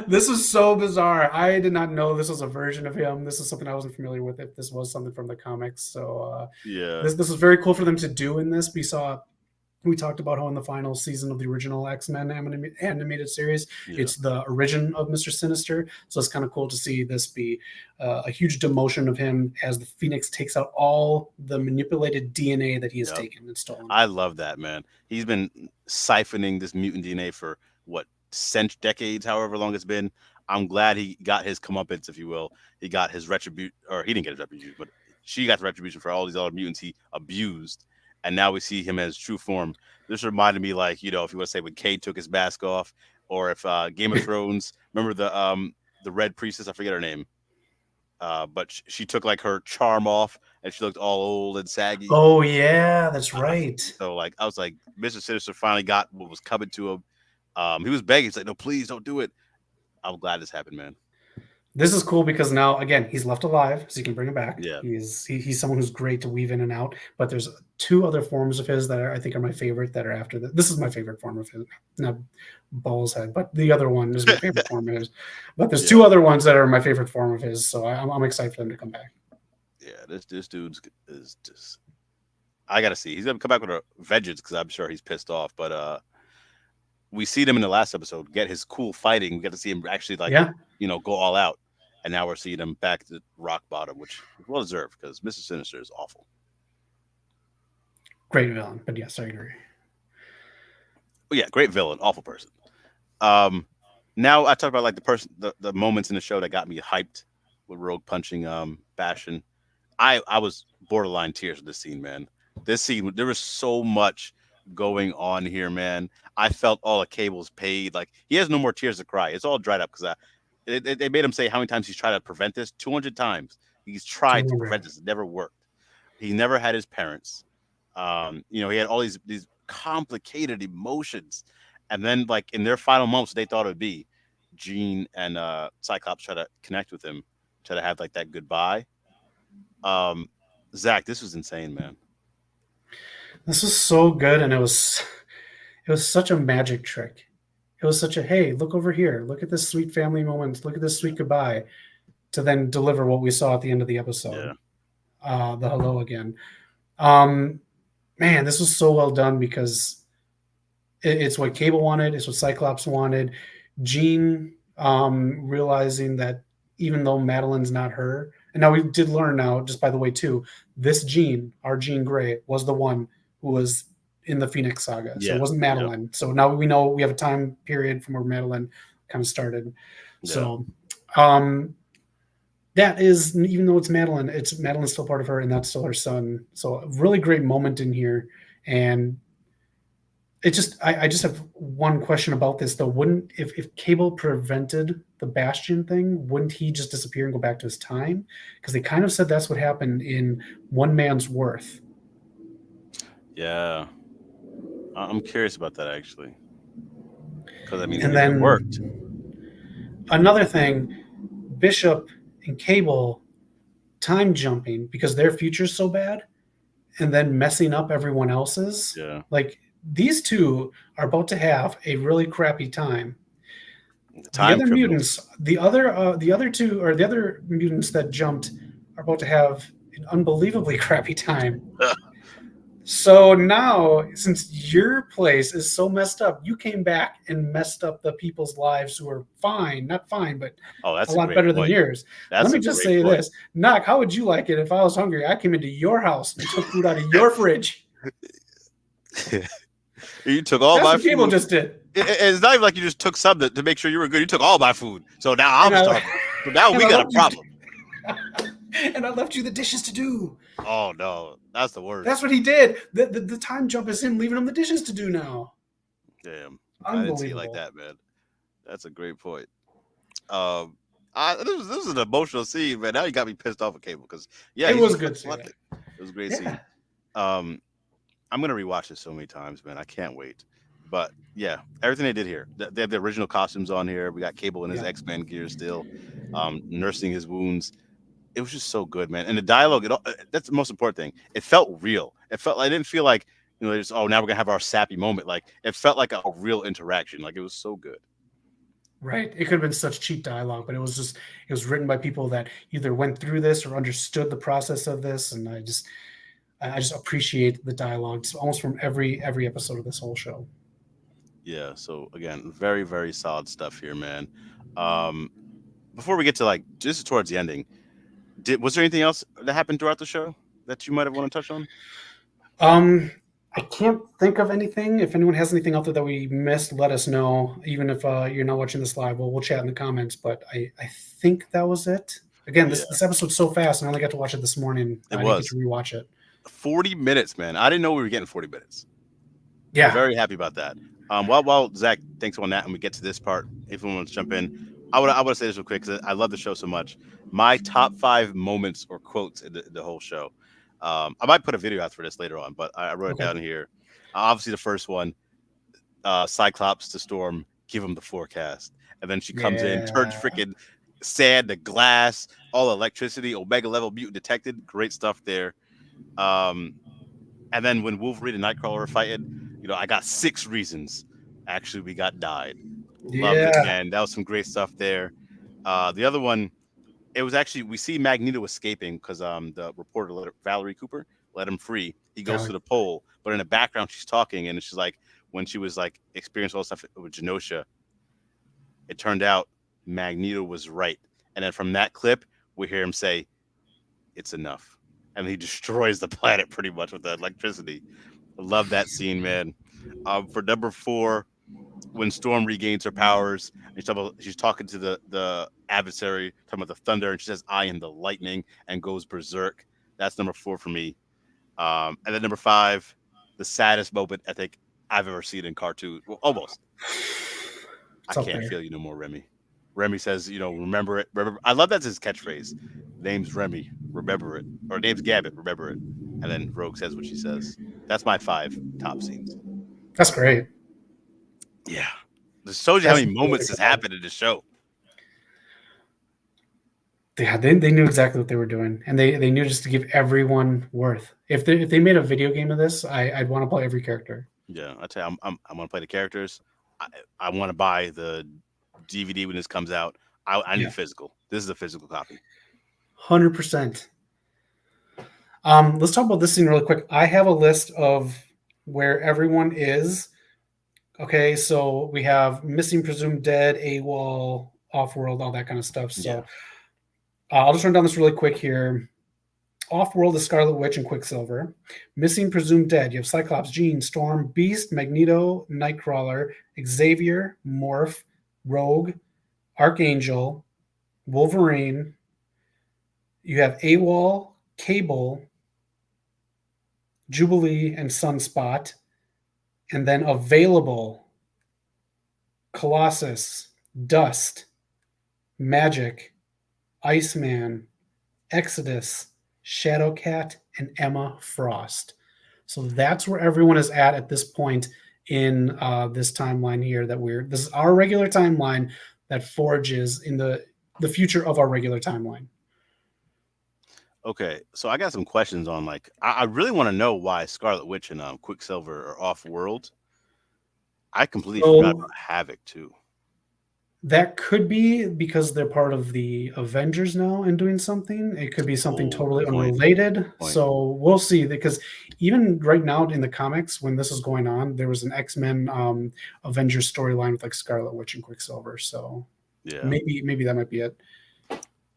This is so bizarre. I did not know this was a version of him. This is something I wasn't familiar with. If this was something from the comics, so Yeah. this was very cool for them to do in this. We talked about how in the final season of the original X-Men animated series, Yeah. it's the origin of Mr. Sinister. So it's kind of cool to see this be a huge demotion of him as the Phoenix takes out all the manipulated DNA that he has Yep. taken and stolen. I love that, man. He's been siphoning this mutant DNA for what decades, however long it's been. I'm glad he got his comeuppance, if you will. He got his retribution, or he didn't get his retribution, but she got the retribution for all these other mutants he abused. And now we see him as true form. This reminded me, like, if you want to say when Cade took his mask off, or if Game of Thrones, remember the Red Priestess, I forget her name. But she took like her charm off and she looked all old and saggy. Oh yeah, that's right. So like I was like, Mr. Sinister finally got what was coming to him. He was begging. He's like, no, please don't do it. I'm glad this happened, man. This is cool because now again he's left alive, so you can bring him back. Yeah. He's someone who's great to weave in and out. But there's two other forms of his that I think are my favorite that are after this. This is my favorite form of his, not Bull's head, but the other one is my favorite form of his. But there's Yeah. two other ones that are my favorite form of his, so I'm excited for them to come back. Yeah. This dude's is just. I gotta see. He's gonna come back with a vengeance because I'm sure he's pissed off. But we see him in the last episode get his cool fighting. We got to see him actually like Yeah, go all out, and now we're seeing him back to rock bottom, which is well deserved because Mr. Sinister is awful. great villain. But yes, I agree. But yeah, great villain, awful person. Um, Now I talk about like the moments in the show that got me hyped with Rogue punching Bastion. I was borderline tears with this scene, man. This scene, there was so much going on here, man. I felt all the cables paid. Like he has no more tears to cry. It's all dried up because they made him say how many times he's tried to prevent this. 200 times he's tried to 200. prevent this. It never worked. He never had his parents. He had all these complicated emotions, and then like in their final moments, they thought it would be Jean and Cyclops try to connect with him, try to have like that goodbye. Um, Zach, this was insane, man. This was so good, and it was such a magic trick. It was such a hey, look over here, look at this sweet family moment, look at this sweet goodbye, to then deliver what we saw at the end of the episode, Yeah, the hello again. Um, Man, this was so well done because it's what Cable wanted, it's what Cyclops wanted. Jean realizing that even though Madeline's not her, and now we did learn now, just by the way, too, this Jean, our Jean Grey, was the one who was in the Phoenix Saga. So it yeah, wasn't yeah, Madeline. So now we know we have a time period from where Madeline kind of started. yeah, So um, that is, even though it's Madeline's still part of her, and that's still her son. So a really great moment in here. And I just have one question about this though. Wouldn't if Cable prevented the Bastion thing, wouldn't he just disappear and go back to his time? Because they kind of said that's what happened in One Man's Worth. yeah. I'm curious about that actually, because I mean, And it worked. then another thing, Bishop and Cable time jumping because their future's so bad, and then messing up everyone else's. Yeah, Like these two are about to have a really crappy time. the The time other criminals. mutants, the other two, or the other mutants that jumped, are about to have an unbelievably crappy time. So now, since your place is so messed up, you came back and messed up the people's lives who are fine, not fine, but Oh, a that's a lot great better than point. yours. Let That's me a just great say point. this, Knock, how would you like it if I was hungry? I came into your house and took food out of your fridge. You took all That's my what Cable food. just did. It's not even like you just took some to make sure you were good. You took all my food, so now And I'm I, starving. So now and we I got a left you, problem. and I left you the dishes to do. Oh no, that's the That's worst. what he did. The time jump is him leaving him the dishes to do now. Damn, I didn't see it like Unbelievable. that, man. That's a great point. Um, this was an emotional scene, man. Now you got me pissed off with Cable because yeah, It he's was just good scene. left it. It was a great Yeah. scene. Um, I'm gonna rewatch this so many times, man. I can't wait. But yeah, everything they did here. They have the original costumes on here. We got Cable in his Yeah. X-Men gear still, nursing his wounds. It was just so good, man. And the dialogue, that's the most important thing. It felt real. It felt, I didn't feel like, there's, oh, now we're gonna have our sappy moment. Like it felt like a real interaction. Like it was so good. Right. It could have been such cheap dialogue, but it was written by people that either went through this or understood the process of this. And I just appreciate the dialogue almost from every episode of this whole show. Yeah. So again, very, very solid stuff here, man. Um, Before we get to like just towards the ending, was there anything else that happened throughout the show that you might have want to touch on? Um, I can't think of anything. If anyone has anything out there that we missed, let us know. Even if you're not watching this live, we'll chat in the comments. But I think that was it. Again, Yeah, this episode's so fast, and I only got to watch it this morning. it I didn't get was to rewatch it. 40 minutes, man. I didn't know we were getting 40 minutes. Yeah, Very happy about that. While Zach thinks on that, and we get to this part, if anyone wants to jump in, I would say this real quick because I love the show so much. My top 5 moments or quotes in the whole show. I might put a video out for this later on, but I wrote it okay. down here. Obviously, the first one, Cyclops to Storm, give him the forecast, and then she comes in, turns Yeah. freaking sand, the glass, all electricity, Omega level mutant detected. Great stuff there. Um, and then when Wolverine and Nightcrawler were fighting, I got 6 reasons. Actually, we got died. Loved it, Yeah. man. That was some great stuff there. The other one, it was actually we see Magneto escaping because the reporter Valerie Cooper let him free. He goes to Valley. the pole, but in the background she's talking, and she's like when she was like experiencing all the stuff with Genosha, it turned out Magneto was right. And then from that clip, we hear him say, "It's enough," and he destroys the planet pretty much with the electricity. I love that scene, man. For number 4, when Storm regains her powers, and she's talking to the adversary, talking about the thunder, and she says, "I am the lightning," and goes berserk. That's number 4 for me. And then number 5, the saddest moment I think I've ever seen in cartoon. Well, almost. I It's up can't there. feel you no more, Remy. Remy says, remember it. Remember. I love that's his catchphrase. Name's Remy, remember it. Or name's Gambit, remember it. And then Rogue says what she says. That's my 5 top scenes. That's great. Yeah. This shows you how That's many really moments has good. happened in the show. Yeah, they knew exactly what they were doing, and they knew just to give everyone worth. If they made a video game of this, I'd want to play every character. Yeah, I tell you, I'm gonna play the characters. I, I want to buy the DVD when this comes out. I need Yeah, a physical. This is a physical copy. 100%. Let's talk about this scene really quick. I have a list of where everyone is. Okay, so we have missing, presumed dead, AWOL, off world, all that kind of stuff. Yeah. So I'll just run down this really quick here. Off world is Scarlet Witch and Quicksilver. Missing, presumed dead. You have Cyclops, Jean, Storm, Beast, Magneto, Nightcrawler, Xavier, Morph, Rogue, Archangel, Wolverine. You have AWOL, Cable, Jubilee, and Sunspot. And then available Colossus, Dust, Magic, Iceman, Exodus, Shadowcat, and Emma Frost. So that's where everyone is at this point in this timeline here. This is our regular timeline that forges in the future of our regular timeline. Okay, so I got some questions on like I really want to know why Scarlet Witch and Quicksilver are off world. I completely forgot So about Havoc too. that could be because they're part of the Avengers now and doing something. It could be something Oh, totally good point. unrelated. Good point. So we'll see. Because even right now in the comics, when this is going on, there was an X-Men Avengers storyline with like Scarlet Witch and Quicksilver. So Yeah. maybe that might be it.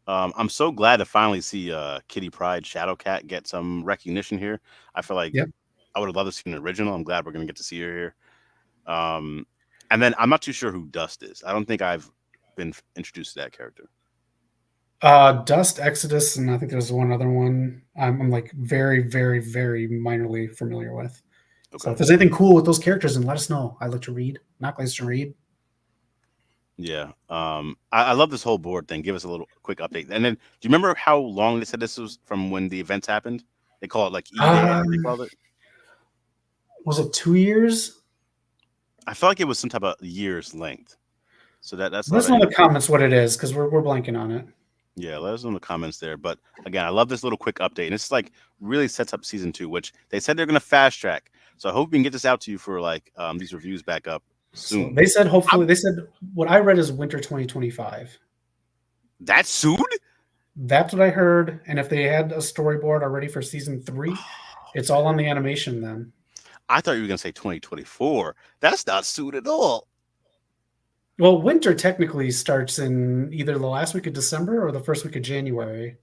I'm so glad to finally see Kitty Pryde Shadowcat get some recognition here. I feel like Yep. I would have loved to see an original. I'm glad we're gonna get to see her here. Um, and then I'm not too sure who Dust is. I don't think I've been introduced to that character. Dust, Exodus, and I think there's one other one I'm like very, very, very minorly familiar with. So Okay. if there's anything cool with those characters, then let us know. I like to read. Not likes to read. Yeah. I love this whole board thing. Give us a little quick update. And then, do you remember how long they said this was from when the events happened? They call it like E-Day, I think they Um, called it. was it 2 years? I felt like it was some type of years length. So that's a Let lot us of know in the info. comments what it is because we're blanking on it. Yeah, let us know in the comments there. But again, I love this little quick update. And it's like really sets up season 2, which they said they're gonna fast track. So I hope we can get this out to you for like these reviews back up So soon. they said hopefully I'm they said what I read is winter 2025. that soon? That's what I heard. And if they had a storyboard already for season 3, Oh, it's all on the animation then. I thought you were gonna say 2024. That's not soon at all. Well, winter technically starts in either the last week of December or the first week of January.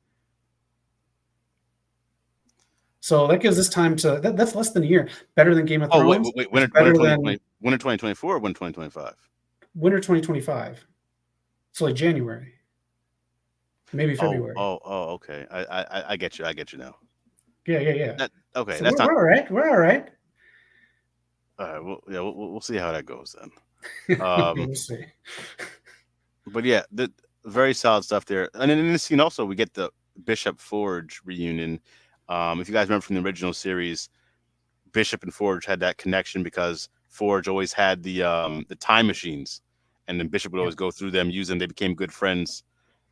So that gives us time to that's less than a year. Better than Game of Oh Thrones. It's winter better than 2020, winter 2024 or winter 2025? winter 2025. So like January, maybe Oh, February. oh, oh, okay. I get you. I get you now. Yeah. That okay. So That's not we're all right. We're all right. all right. Well, yeah, we'll see how that goes then. Um, We'll see. but yeah, the very solid stuff there. And then in this scene also we get the Bishop Forge reunion. If you guys remember from the original series, Bishop and Forge had that connection because Forge always had the time machines, and then Bishop would Yep. always go through them, use them. They became good friends.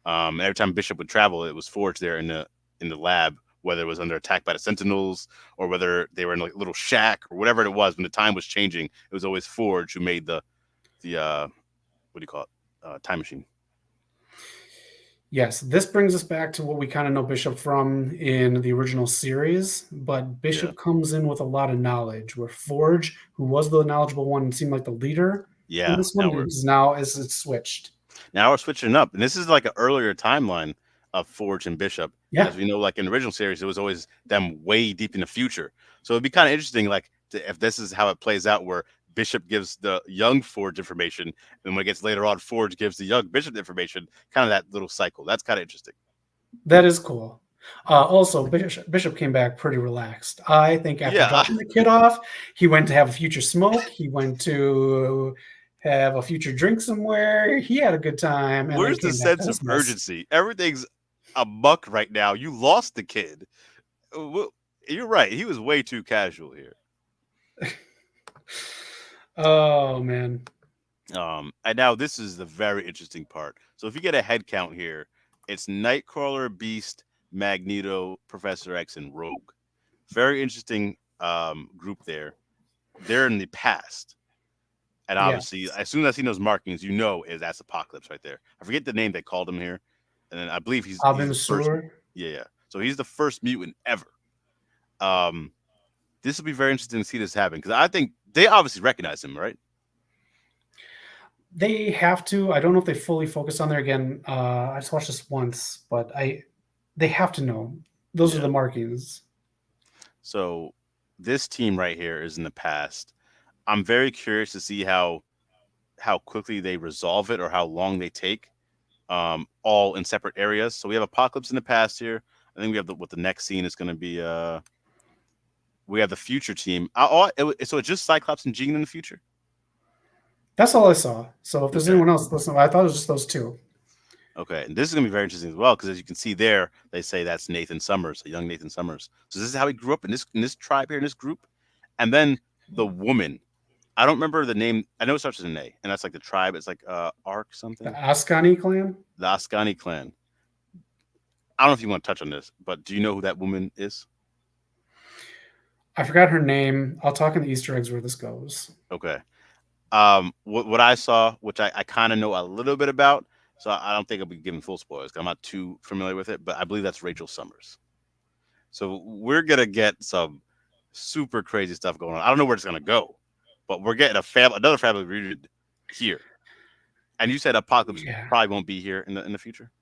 Every time Bishop would travel, it was Forge there in the lab, whether it was under attack by the Sentinels or whether they were in like a little shack or whatever it was. When the time was changing, it was always Forge who made the what do you call it, time machine. Yes, this brings us back to what we kind of know Bishop from in the original series, but Yeah, Bishop comes in with a lot of knowledge. Where Forge, who was the knowledgeable one and seemed like the leader in yeah. this one, is now is it's switched. Now we're switching up, and this is like an earlier timeline of Forge and Bishop. Yeah, As we know, like in the original series, it was always them way deep in the future. So it'd be kind of interesting, like if this is how it plays out, where Bishop gives the young Forge information, and when it gets later on, Forge gives the young Bishop the information. Kind of that little cycle. That's kind of interesting. that is cool. Also, Bishop came back pretty relaxed. I think after Yeah. dropping the kid off, he went to have a future smoke. He went to have a future drink somewhere. He had a good time, and then Where's the came back to sense of this mess. urgency? Everything's a muck right now. You lost the kid. You're right. He was way too casual here. Oh man. And now this is the very interesting part. So if you get a head count here, it's Nightcrawler, Beast, Magneto, Professor X, and Rogue. Very interesting group there. They're in the past. And obviously, Yes. as soon as I see those markings, you know is that's Apocalypse right there. I forget the name they called him here. And then I believe he's Abin the first. Sur. Yeah, yeah. So he's the first mutant ever. Um, this will be very interesting to see this happen because I think they obviously recognize him, right? They have to. I don't know if they fully focus on there again. I just watched this once, but they have to know. Those are Yeah. the markings. So this team right here is in the past. I'm very curious to see how quickly they resolve it or how long they take. All in separate areas. So we have Apocalypse in the past here. I think we have what the next scene is going to be. We have the future team. So it's just Cyclops and Jean in the future. That's all I saw. So if there's Okay. anyone else listening, I thought it was just those two. Okay, and this is going to be very interesting as well because as you can see there, they say that's Nathan Summers, a young Nathan Summers. So this is how he grew up in this tribe here in this group, and then the woman. I don't remember the name. I know it starts with an A, and that's like the tribe. It's like Ark The something. Ascani clan. The Ascani clan. I don't know if you want to touch on this, but do you know who that woman is? I forgot her name. I'll talk in the Easter eggs where this goes. Okay. What I saw, which I kind of know a little bit about, so I don't think I'll be giving full spoilers. 'Cause I'm not too familiar with it, but I believe that's Rachel Summers. So we're gonna get some super crazy stuff going on. I don't know where it's gonna go, but we're getting another family reunion here. And you said Apocalypse Yeah. probably won't be here in the future.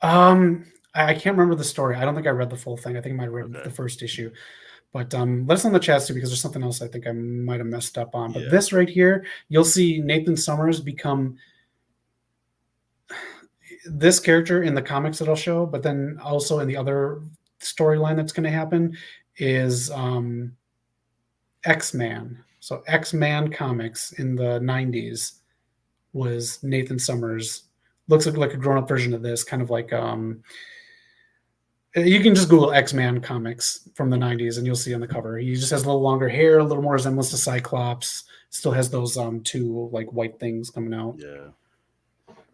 I can't remember the story. I don't think I read the full thing. I think I might have read Okay. the first issue. But let us know in the chats too, because there's something else I think I might have messed up on. But Yeah. this right here, you'll see Nathan Summers become this character in the comics that I'll show, but then also in the other storyline that's going to happen is X-Man. So X-Man comics in the 90s was Nathan Summers. Looks like a grown-up version of this, kind of like you can just Google X-Man comics from the 90s and you'll see on the cover. He just has a little longer hair, a little more resemblance to Cyclops. Still has those two like white things coming out. Yeah.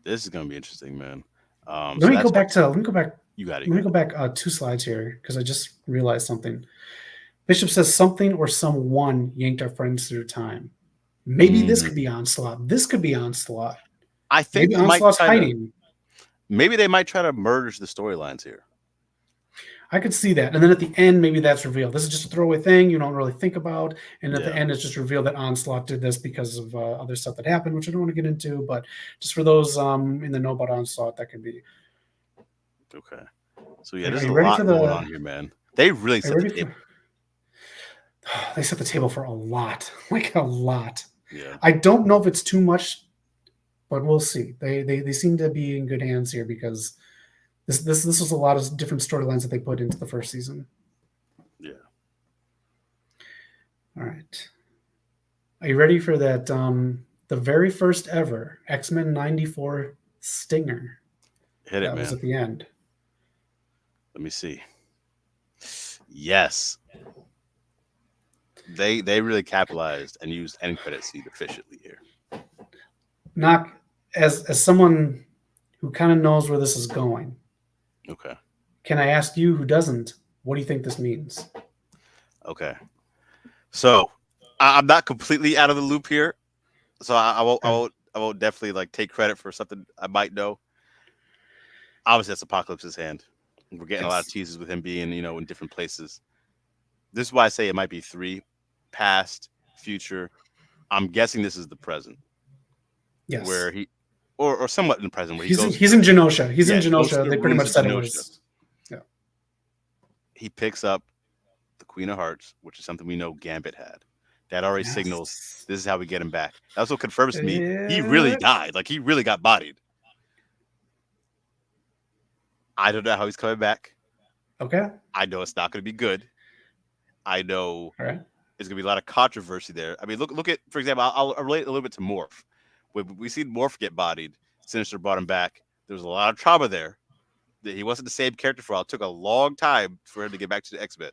This is gonna be interesting, man. Let So me go that's back to let me go back you got it. let me go back 2 slides here because I just realized something. Bishop says something or someone yanked our friends through time. Maybe this could be Onslaught. This could be Onslaught. I think Maybe they might Onslaught's try to. hiding. Maybe they might try to merge the storylines here. I could see that. And then at the end, maybe that's revealed. This is just a throwaway thing you don't really think about. And at the Yeah. end, it's just revealed that Onslaught did this because of other stuff that happened, which I don't want to get into. But just for those in the know about Onslaught, that could be. Okay. So yeah, Are there's you a ready lot for going the? on here, man. They really Are you set the ready table. for? They set the table for a lot, like a lot. Yeah. I don't know if it's too much, but we'll see. They seem to be in good hands here because this was a lot of different storylines that they put into the first season. Yeah. All right. Are you ready for that? The very first ever X-Men 94 Stinger. Hit it, That was man. at the end. Let me see. Yes. They really capitalized and used end credit seed efficiently here. Knock, as someone who kind of knows where this is going. Okay. Can I ask you, who doesn't, what do you think this means? Okay. So I'm not completely out of the loop here. So I won't. I Okay. won't. I won't definitely like take credit for something I might know. Obviously, that's Apocalypse's hand. We're getting a lot of Yes. teases with him being, in different places. This is why I say it might be three: past, future. I'm guessing this is the present, Yes. where he, or somewhat in the present, where he He's in, goes he's to in the, Genosha. He's in yeah, goes to Genosha. the They pretty ruins much of said it Genosha. was. Yeah. He picks up the Queen of Hearts, which is something we know Gambit had. That already signals Yes. this is how we get him back. That also confirms to me he really Yeah. died. Like he really got bodied. I don't know how he's coming back. Okay. I know it's not going to be good. I know All right. there's going to be a lot of controversy there. I mean, look at, for example, I'll relate a little bit to Morph. When we seen Morph get bodied, Sinister brought him back. There was a lot of trauma there. He wasn't the same character for a while. It took a long time for him to get back to the X-Men.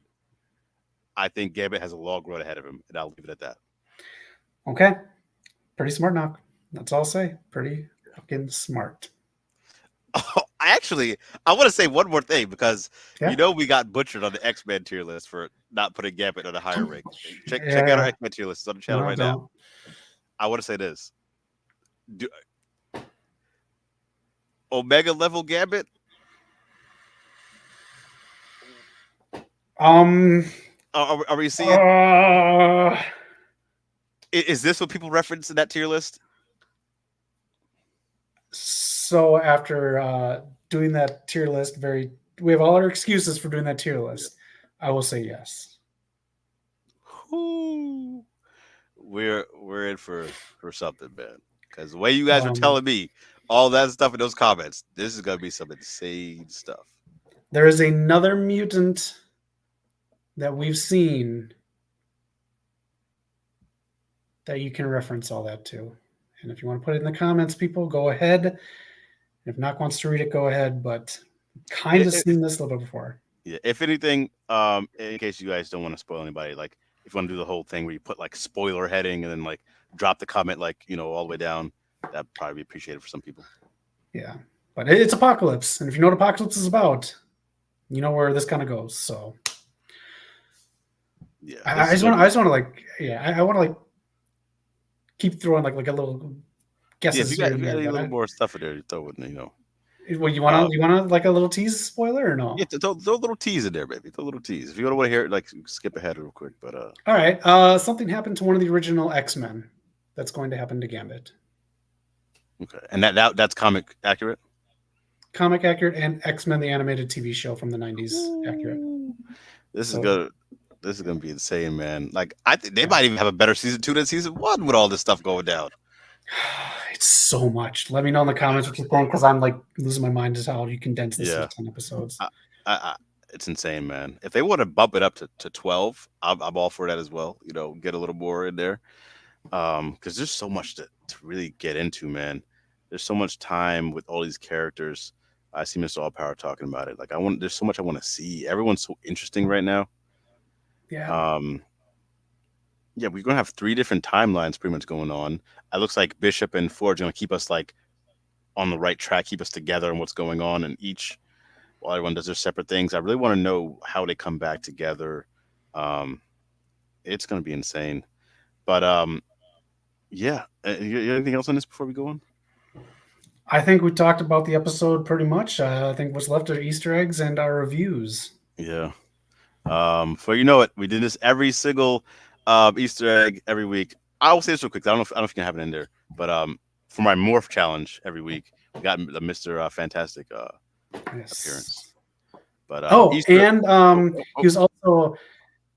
I think Gambit has a long road ahead of him, and I'll leave it at that. Okay. Pretty smart knock. That's all I'll say. Pretty fucking smart. Oh, I want to say one more thing because Yeah. we got butchered on the X-Men tier list for not putting Gambit on a higher rank. Check out our Yeah. X-Men tier list. It's on the channel No, right now. don't. I want to say this: Do, Omega level Gambit. Um. Are we seeing? Uh, Is this what people reference in that tier list? so after doing that tier list, we have all our excuses for doing that tier list. I will say yes. Ooh, we're in for something, man. Because the way you guys are Um, telling me all that stuff in those comments, this is gonna be some insane stuff. there is another mutant that we've seen that you can reference all that to. And if you want to put it in the comments, people, go ahead. If Knock wants to read it, go ahead. But kind of If, seen this a little bit before. yeah, if anything, in case you guys don't want to spoil anybody, like if you want to do the whole thing where you put like spoiler heading and then like drop the comment like all the way down, that'd probably be appreciated for some people. Yeah. But it's Apocalypse. And if you know what Apocalypse is about, you know where this kind of goes. So Yeah, I just want to like, yeah, I want to like keep throwing like a little guesses if here you and got there. any But little more stuff in there, you throw it. well, you want to like a little tease spoiler or no? Yeah, throw a little tease in there, baby. Throw a little tease. If you don't want to hear it, like skip ahead real quick. But All right. Something happened to one of the original X-Men that's going to happen to Gambit. okay, and that's comic accurate. Comic accurate and X-Men the animated TV show from the 90s accurate. This is So- gonna this is gonna be insane, man. Like I think they Yeah. might even have a better season 2 than season 1 with all this stuff going down. It's so much. Let me know in the comments what you think because I'm like losing my mind as how you condense this Yeah. into 10 episodes. It's insane, man. If they want to bump it up to 12, I'm all for that as well. Get a little more in there. Because there's so much to really get into, man. There's so much time with all these characters. I see Mr. All Power talking about it. Like there's so much I want to see. Everyone's so interesting right now. Yeah. Yeah, we're gonna have 3 different timelines pretty much going on. It looks like Bishop and Forge are gonna keep us like on the right track, keep us together and what's going on, and while everyone does their separate things. I really want to know how they come back together. It's gonna be insane. But yeah. Anything else on this before we go on? I think we talked about the episode pretty much. I think what's left are Easter eggs and our reviews. Yeah. For we did this every single Easter egg every week. I will say this real quick. I don't know if you can have it in there, but for my morph challenge every week, we got the Mr. Fantastic appearance. But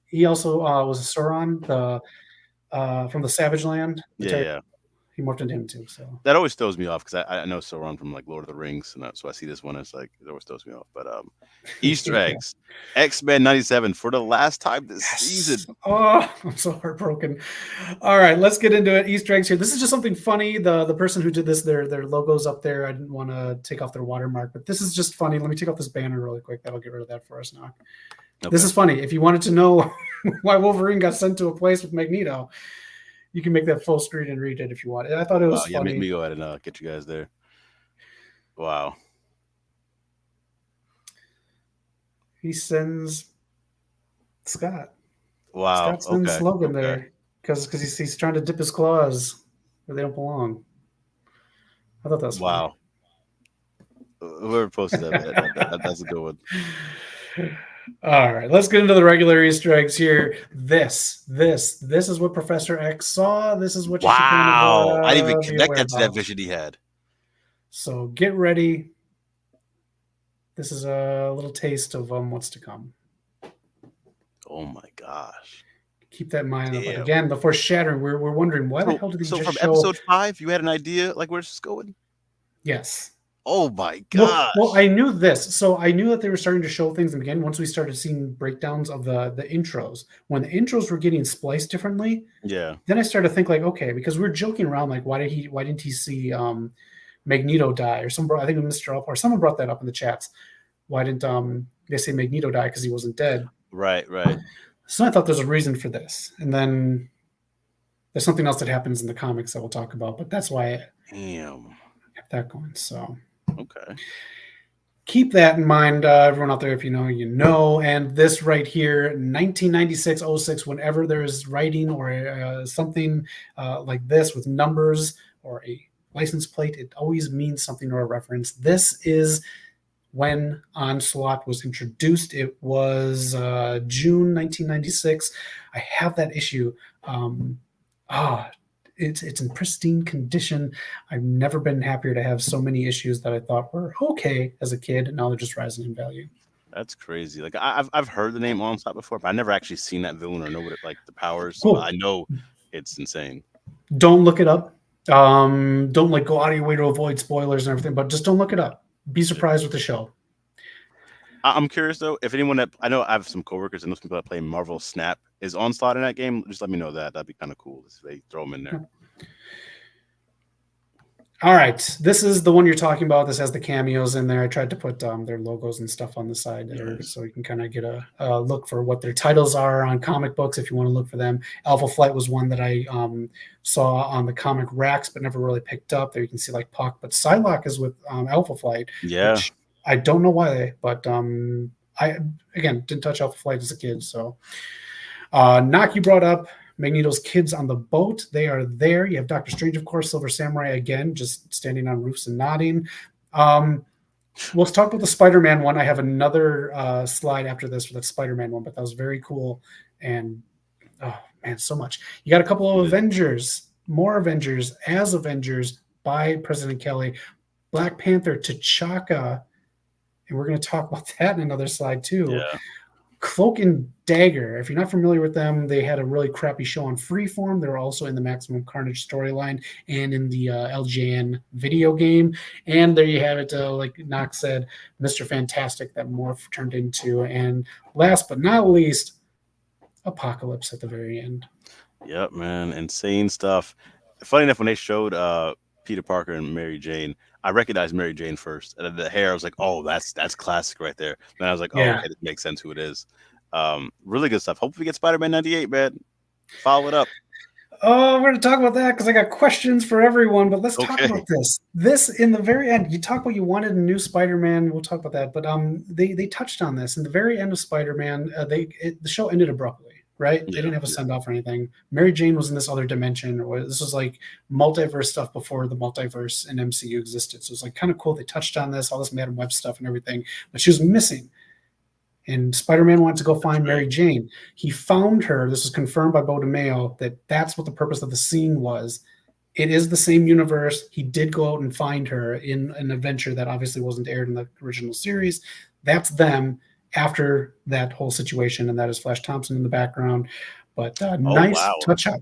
he also was a Sauron, from the Savage Land. Yeah. He morphed into him too. So That always throws me off because I know Sauron from like Lord of the Rings, and so I see this one. It's like it always throws me off. But Easter Yeah. eggs, X-Men '97 for the last time this season. Oh, I'm so heartbroken. All right, let's get into it. Easter eggs here. This is just something funny. The person who did this, their logo's up there. I didn't want to take off their watermark, but this is just funny. Let me take off this banner really quick. That'll get rid of that for us now. Okay. This is funny. If you wanted to know why Wolverine got sent to a place with Magneto, you can make that full screen and read it if you want. I thought it was funny. Let me go ahead and get you guys there. Wow. He sends Scott. Wow. Scott sends Okay. Logan Okay. there because he's trying to dip his claws where they don't belong. I thought that was funny. Wow. Whoever posted that, man, that's a good one. All right, let's get into the regular Easter eggs here. This is what Professor X saw. This is what you should kind of Wow. I didn't even be connect aware that to that about. vision he had. So get ready. This is a little taste of what's to come. Oh my gosh. Keep that in mind. But Damn. again, the foreshadowing, we're wondering why the So hell did he so just from show? episode 5, you had an idea like where this is going? Yes. Oh my Well, gosh. I knew this. So I knew that they were starting to show things again once we started seeing breakdowns of the intros. When the intros were getting spliced differently, Yeah. then I started to think like, okay, because we're joking around like, why didn't he see Magneto die? Or I think it was Mr. Up or someone brought that up in the chats. Why didn't they say Magneto die because he wasn't dead? Right, right. So I thought there's a reason for this, and then there's something else that happens in the comics that we'll talk about. But that's why I Damn. kept that going. So Okay. keep that in mind, everyone out there. If you know, you know. And this right here, 1996-06, whenever there is writing or something like this with numbers or a license plate, it always means something or a reference. This is when Onslaught was introduced. It was June 1996. I have that issue. Um, ah, it's in pristine condition. I've never been happier to have so many issues that I thought were okay as a kid, and now they're just rising in value. That's crazy. Like I've heard the name Onslaught before, but I never actually seen that villain or know what it like the powers. But Cool. I know it's insane. Don't look it up. Don't like go out of your way to avoid spoilers and everything, but just don't look it up. Be surprised with the show. I'm curious though, if anyone that I know I have some coworkers and those people that play Marvel Snap is Onslaught in that game. Just let me know that. That'd be kind of cool if they throw them in there. All right, this is the one you're talking about. This has the cameos in there. I tried to put their logos and stuff on the side there, Nice. so you can kind of get a look for what their titles are on comic books if you want to look for them. Alpha Flight was one that I saw on the comic racks, but never really picked up. There you can see like Puck, but Psylocke is with Alpha Flight, Yeah. which I don't know why, but I again didn't touch Alpha Flight as a kid. So, Knock, you brought up Magneto's kids on the boat. They are there. You have Doctor Strange, of course, Silver Samurai again, just standing on roofs and nodding. We'll talk about the Spider-Man one. I have another slide after this for that Spider-Man one, but that was very cool. And oh man, so much. You got a couple of Avengers, more Avengers as Avengers by President Kelly, Black Panther, T'Chaka, and we're going to talk about that in another slide too. Yeah. Cloak and Dagger. If you're not familiar with them, they had a really crappy show on Freeform. They were also in the Maximum Carnage storyline and in the LJN video game. And there you have it, like Knox said, Mr. Fantastic that Morph turned into. And last but not least, Apocalypse at the very end. Yep, man. Insane stuff. Funny enough, when they showed Peter Parker and Mary Jane, I recognized Mary Jane first. And then the hair, I was like, oh, that's classic right there. Then I was like, oh, Yeah. okay, this makes sense who it is. Really good stuff. Hopefully we get Spider-Man 98, man. Follow it up. Oh, we're going to talk about that because I got questions for everyone, but let's talk Okay. about this. This in the very end, you talk about you wanted a new Spider-Man. We'll talk about that, but they touched on this in the very end of Spider-Man. The show ended abruptly, right? They didn't have a send off or anything. Mary Jane was in this other dimension, or this was like multiverse stuff before the multiverse and MCU existed. So it's like kind of cool. They touched on this, all this Madam Web stuff and everything, but she was missing. And Spider-Man wanted to go find Mary Jane. He found her. This was confirmed by Bo DeMayo that that's what the purpose of the scene was. It is the same universe. He did go out and find her in an adventure that obviously wasn't aired in the original series. That's them after that whole situation, and that is Flash Thompson in the background. But nice touch up.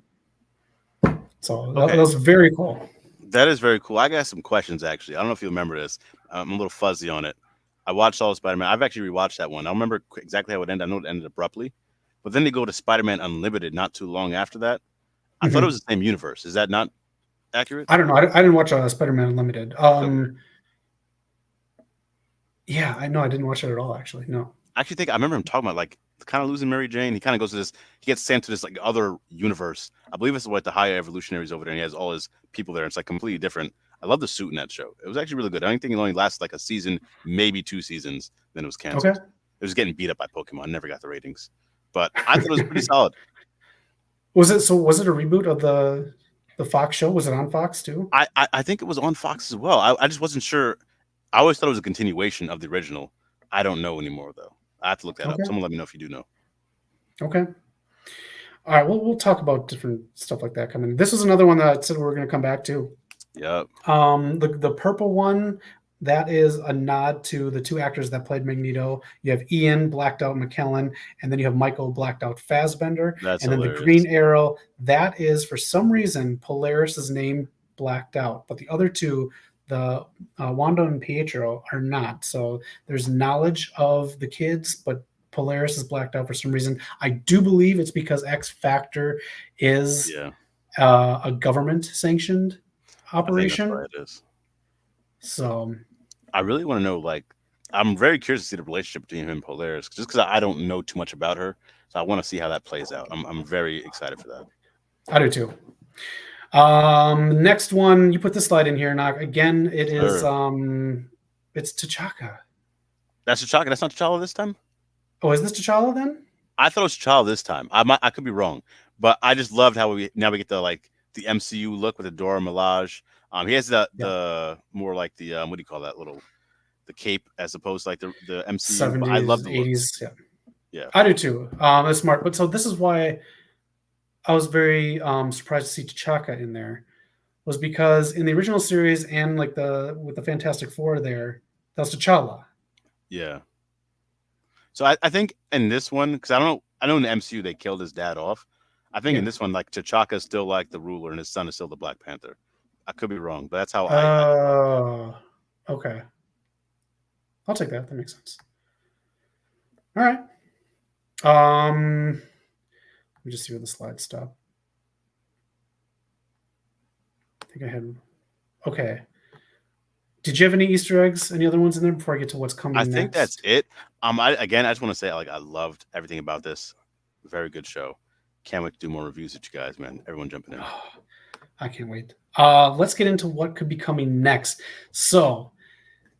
So that was very cool. That is very cool. I got some questions, actually. I don't know if you remember this. I'm a little fuzzy on it. I watched all of Spider-Man. I've actually rewatched that one. I don't remember exactly how it ended. I know it ended abruptly. But then they go to Spider-Man Unlimited not too long after that. I thought it was the same universe. Is that not accurate? I don't know. I didn't watch Spider-Man Unlimited. Yeah, I know. I didn't watch it at all, actually. No. I actually think I remember him talking about like kind of losing Mary Jane. He kind of goes to this. He gets sent to this like other universe. I believe it's like the higher evolutionaries over there. And he has all his people there. It's like completely different. I love the suit in that show. It was actually really good. I think it only lasted like a season, maybe 2 seasons. Then it was Okay. canceled. It was getting beat up by Pokemon. Never got the ratings, but I thought it was pretty solid. Was it so? Was it a reboot of the Fox show? Was it on Fox too? I think it was on Fox as well. I just wasn't sure. I always thought it was a continuation of the original. I don't know anymore though. I have to look that up. Okay. Someone let me know if you do know. Okay. All right. We'll talk about different stuff like that coming. This was another one that I said we were going to come back to. Yep. The purple one, that is a nod to the two actors that played Magneto. You have Ian blacked out McKellen, and then you have Michael blacked out Fassbender. That's And then hilarious. the green arrow, that is for some reason Polaris's name blacked out, but the other two, the Wanda and Pietro, are not. So there's knowledge of the kids, but Polaris is blacked out for some reason. I do believe it's because X Factor is Yeah. a government sanctioned I think that's operation. why it is. So I really want to know, like, I'm very curious to see the relationship between him and Polaris, just because I don't know too much about her. So I want to see how that plays out. I'm very excited for that. I do too. Next one, you put this slide in here. Knock again. It is Sure. it's T'Chaka. That's T'Challa. That's not T'Challa this time. Oh, is this T'Challa then? I thought it was T'Challa this time. I could be wrong, but I just loved how we get the like the MCU look with the Dora Milaje. He has the more like the what do you call that little the cape as opposed to like the MCU. But I love 70s, the look. 80s. Yeah. Yeah. I do too. That's smart. But so this is why I was very surprised to see T'Chaka in there, was because in the original series and like with the Fantastic Four there, that was T'Challa. Yeah. So I think in this one, because I know in the MCU they killed his dad off. I think in Yeah. this one, like T'Chaka is still like the ruler and his son is still the Black Panther. I could be wrong, but that's how I Oh, okay. I'll take that. That makes sense. All right. Let me just see where the slides stop. I think I had. Okay. Did you have any Easter eggs? Any other ones in there before I get to what's coming I next? think that's it. I just want to say like I loved everything about this. Very good show. Can't wait to do more reviews with you guys, man. Everyone jumping in. I can't wait. Let's get into what could be coming next. So,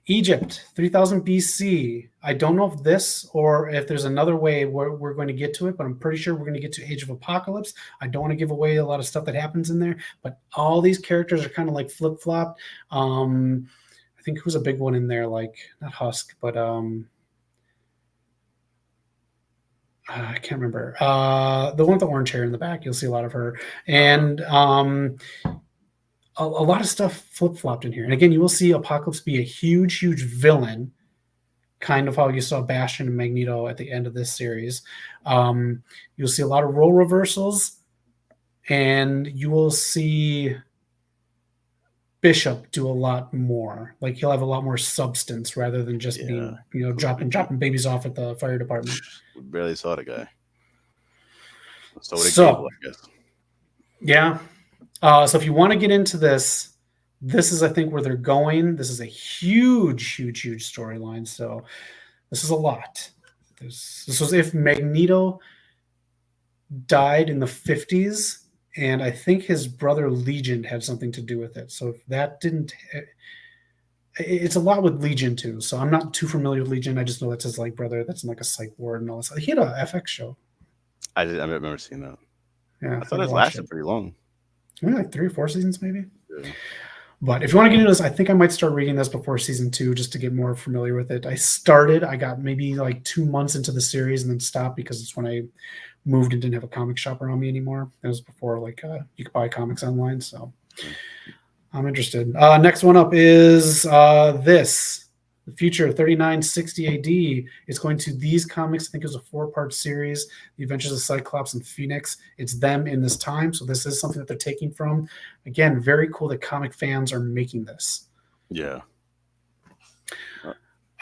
Egypt, 3000 BC. I don't know if this or if there's another way we're going to get to it, but I'm pretty sure we're going to get to Age of Apocalypse. I don't want to give away a lot of stuff that happens in there, but all these characters are kind of like flip-flopped. I think who's a big one in there, like not Husk, but I can't remember. The one with the orange hair in the back, you'll see a lot of her. And a lot of stuff flip-flopped in here. And again, you will see Apocalypse be a huge, huge villain, kind of how you saw Bastion and Magneto at the end of this series. You'll see a lot of role reversals, and you will see Bishop do a lot more. Like he'll have a lot more substance rather than just being, dropping babies off at the fire department. We barely saw the guy. So Gable, I guess. Yeah. So if you want to get into this is, I think, where they're going. This is a huge, huge, huge storyline. So this is a lot. This was if Magneto died in the 50s, and I think his brother Legion had something to do with it. So if that didn't, it's a lot with Legion too. So I'm not too familiar with Legion. I just know that's his like brother. That's in like a psych ward and all this. He had a FX show. I remember seeing that. Yeah, I thought it lasted pretty long. Maybe like 3 or 4 seasons, maybe. Yeah. But if you want to get into this, I think I might start reading this before season 2 just to get more familiar with it. I got maybe like 2 months into the series and then stopped because it's when I moved and didn't have a comic shop around me anymore. It was before like you could buy comics online. So I'm interested. Next one up is this. The Future 3960 AD is going to these comics. I think it was a 4-part series, The Adventures of Cyclops and Phoenix. It's them in this time. So this is something that they're taking from. Again, very cool that comic fans are making this. Yeah.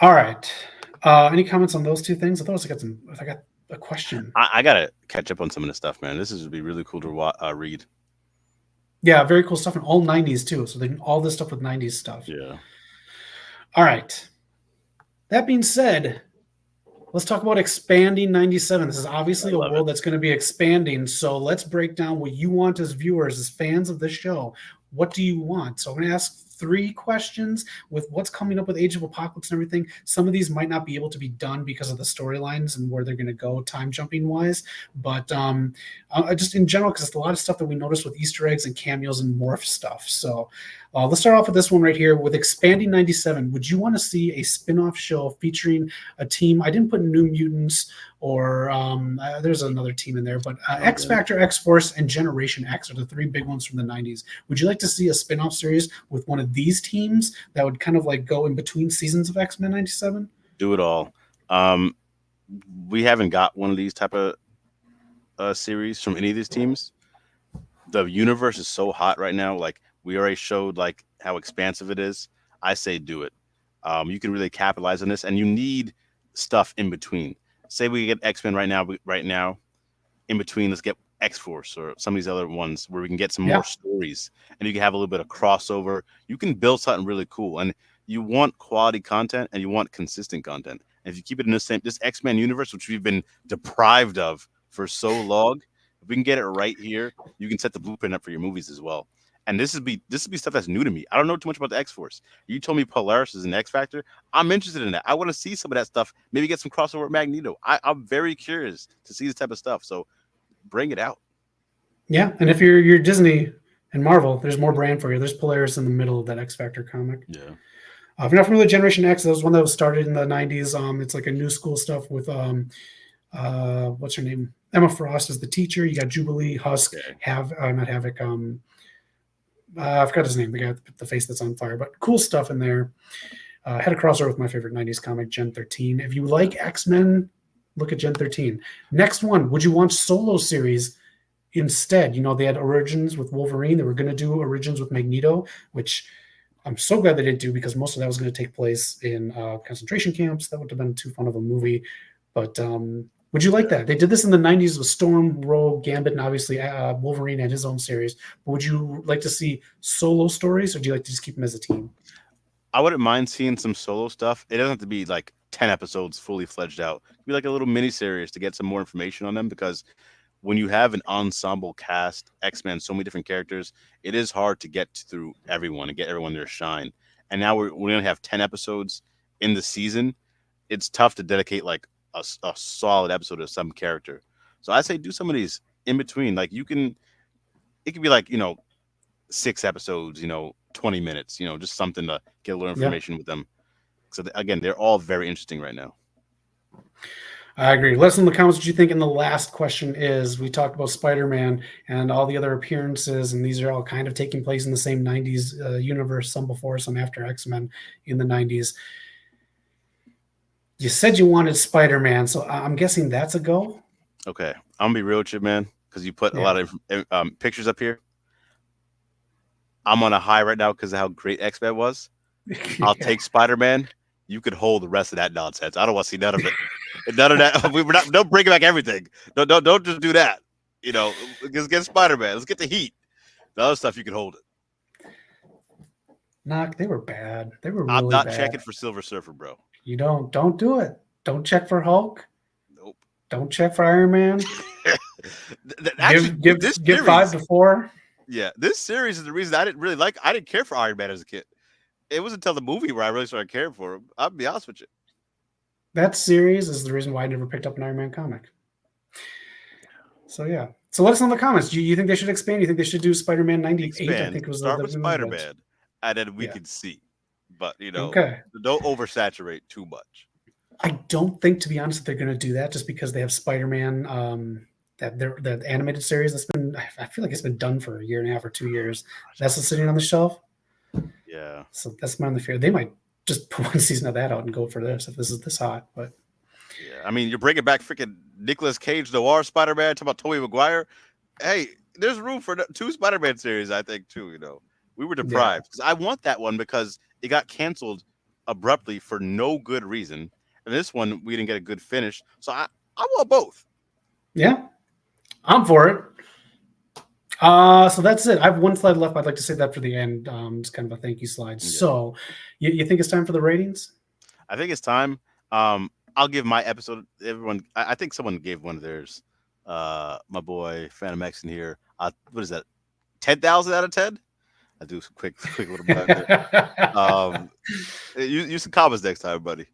All right. Any comments on those two things? I thought I got a question. I got to catch up on some of this stuff, man. This is be really cool to read. Yeah, very cool stuff. And all 90s too. So all this stuff with 90s stuff. Yeah. All right. That being said, let's talk about expanding 97. This is obviously a world that's going to be expanding. So let's break down what you want as viewers, as fans of this show. What do you want? So I'm going to ask 3 questions with what's coming up with Age of Apocalypse and everything. Some of these might not be able to be done because of the storylines and where they're going to go time jumping wise. But just in general, because it's a lot of stuff that we noticed with Easter eggs and cameos and morph stuff. So let's start off with this one right here with Expanding 97. Would you want to see a spin-off show featuring a team? I didn't put New Mutants or there's another team in there, but X Factor, X Force, and Generation X are the 3 big ones from the 90s. Would you like to see a spin-off series with one of these teams that would kind of like go in between seasons of X-Men 97? Do it all. We haven't got one of these type of series from any of these teams. The universe is so hot right now. Like we already showed like how expansive it is. I say do it. You can really capitalize on this, and you need stuff in between. Say we get X-Men right now. In between, let's get X-Force or some of these other ones where we can get some more stories, and you can have a little bit of crossover. You can build something really cool, and you want quality content and you want consistent content. And if you keep it in this X-Men universe, which we've been deprived of for so long, if we can get it right here, you can set the blueprint up for your movies as well. And this would be stuff that's new to me. I don't know too much about the X-Force. You told me Polaris is an X-Factor. I'm interested in that. I want to see some of that stuff. Maybe get some crossover with Magneto. I'm very curious to see this type of stuff. So bring it out. Yeah, and if you're Disney and Marvel, there's more brand for you. There's Polaris in the middle of that X-Factor comic. Yeah. If you're not familiar with Generation X, that was one that was started in the 90s. It's like a new school stuff with what's her name? Emma Frost as the teacher. You got Jubilee, Husk, not Havoc. I forgot his name. The guy with the face that's on fire. But cool stuff in there. Had a crossover with my favorite 90s comic, Gen 13. If you like X-Men, look at Gen 13. Next one, would you want solo series instead? You know, they had Origins with Wolverine. They were going to do Origins with Magneto, which I'm so glad they didn't do because most of that was going to take place in concentration camps. That would have been too fun of a movie. But would you like that? They did this in the 90s with Storm, Rogue, Gambit, and obviously Wolverine had his own series. But would you like to see solo stories, or do you like to just keep them as a team? I wouldn't mind seeing some solo stuff. It doesn't have to be like 10 episodes fully fledged out. It'd be like a little mini series to get some more information on them, because when you have an ensemble cast, X-Men, so many different characters, it is hard to get through everyone and get everyone their shine. And now we only have 10 episodes in the season. It's tough to dedicate like a solid episode to some character. So I say do some of these in between. Like it could be like, 6 episodes, 20 minutes, just something to get a little information with them. So again, they're all very interesting right now. I agree. Let us know in the comments what you think. And the last question is, we talked about Spider-Man and all the other appearances, and these are all kind of taking place in the same 90s universe, some before, some after X-Men in the 90s. You said you wanted Spider-Man, so I'm guessing that's a go? Okay. I'm going to be real with you, man, because you put a lot of pictures up here. I'm on a high right now because of how great X-Men was. I'll take Spider-Man. You could hold the rest of that nonsense. I don't want to see none of it. None of that. Don't bring back everything. Don't just do that. Let's get Spider-Man. Let's get the heat. The other stuff you can hold it. Knock, they were bad. They were really I'm not bad. checking for Silver Surfer, bro. You don't do it. Don't check for Hulk. Nope. Don't check for Iron Man. Actually, give 5 to 4. Yeah, this series is the reason I didn't care for Iron Man as a kid. It was until the movie where I really started caring for him. I'll be honest with you. That series is the reason why I never picked up an Iron Man comic. So yeah. So let us know in the comments. Do you think they should expand? Do you think they should do Spider-Man 98? Expand. I think it was start with Spider-Man, and then we can see. But don't oversaturate too much. I don't think, to be honest, that they're going to do that just because they have Spider-Man. The animated series that's been, I feel like it's been done for a year and a half or 2 years. That's still sitting on the shelf. Yeah. So that's my only fear. They might just put one season of that out and go for this if this is this hot. But yeah, I mean, you're bringing back freaking Nicolas Cage noir Spider-Man, talking about Tobey Maguire. Hey, there's room for 2 Spider-Man series, I think, too. We were deprived because I want that one because it got canceled abruptly for no good reason, and this one we didn't get a good finish. So I want both. Yeah, I'm for it. So that's it. I have one slide left. I'd like to say that for the end. It's kind of a thank you slide. Yeah. So you think it's time for the ratings? I think it's time. I'll give my episode. Everyone, I think someone gave one of theirs. My boy Phantom X in here. What is that? 10,000 out of 10. I do some quick little plug there. Use some comments next time, buddy.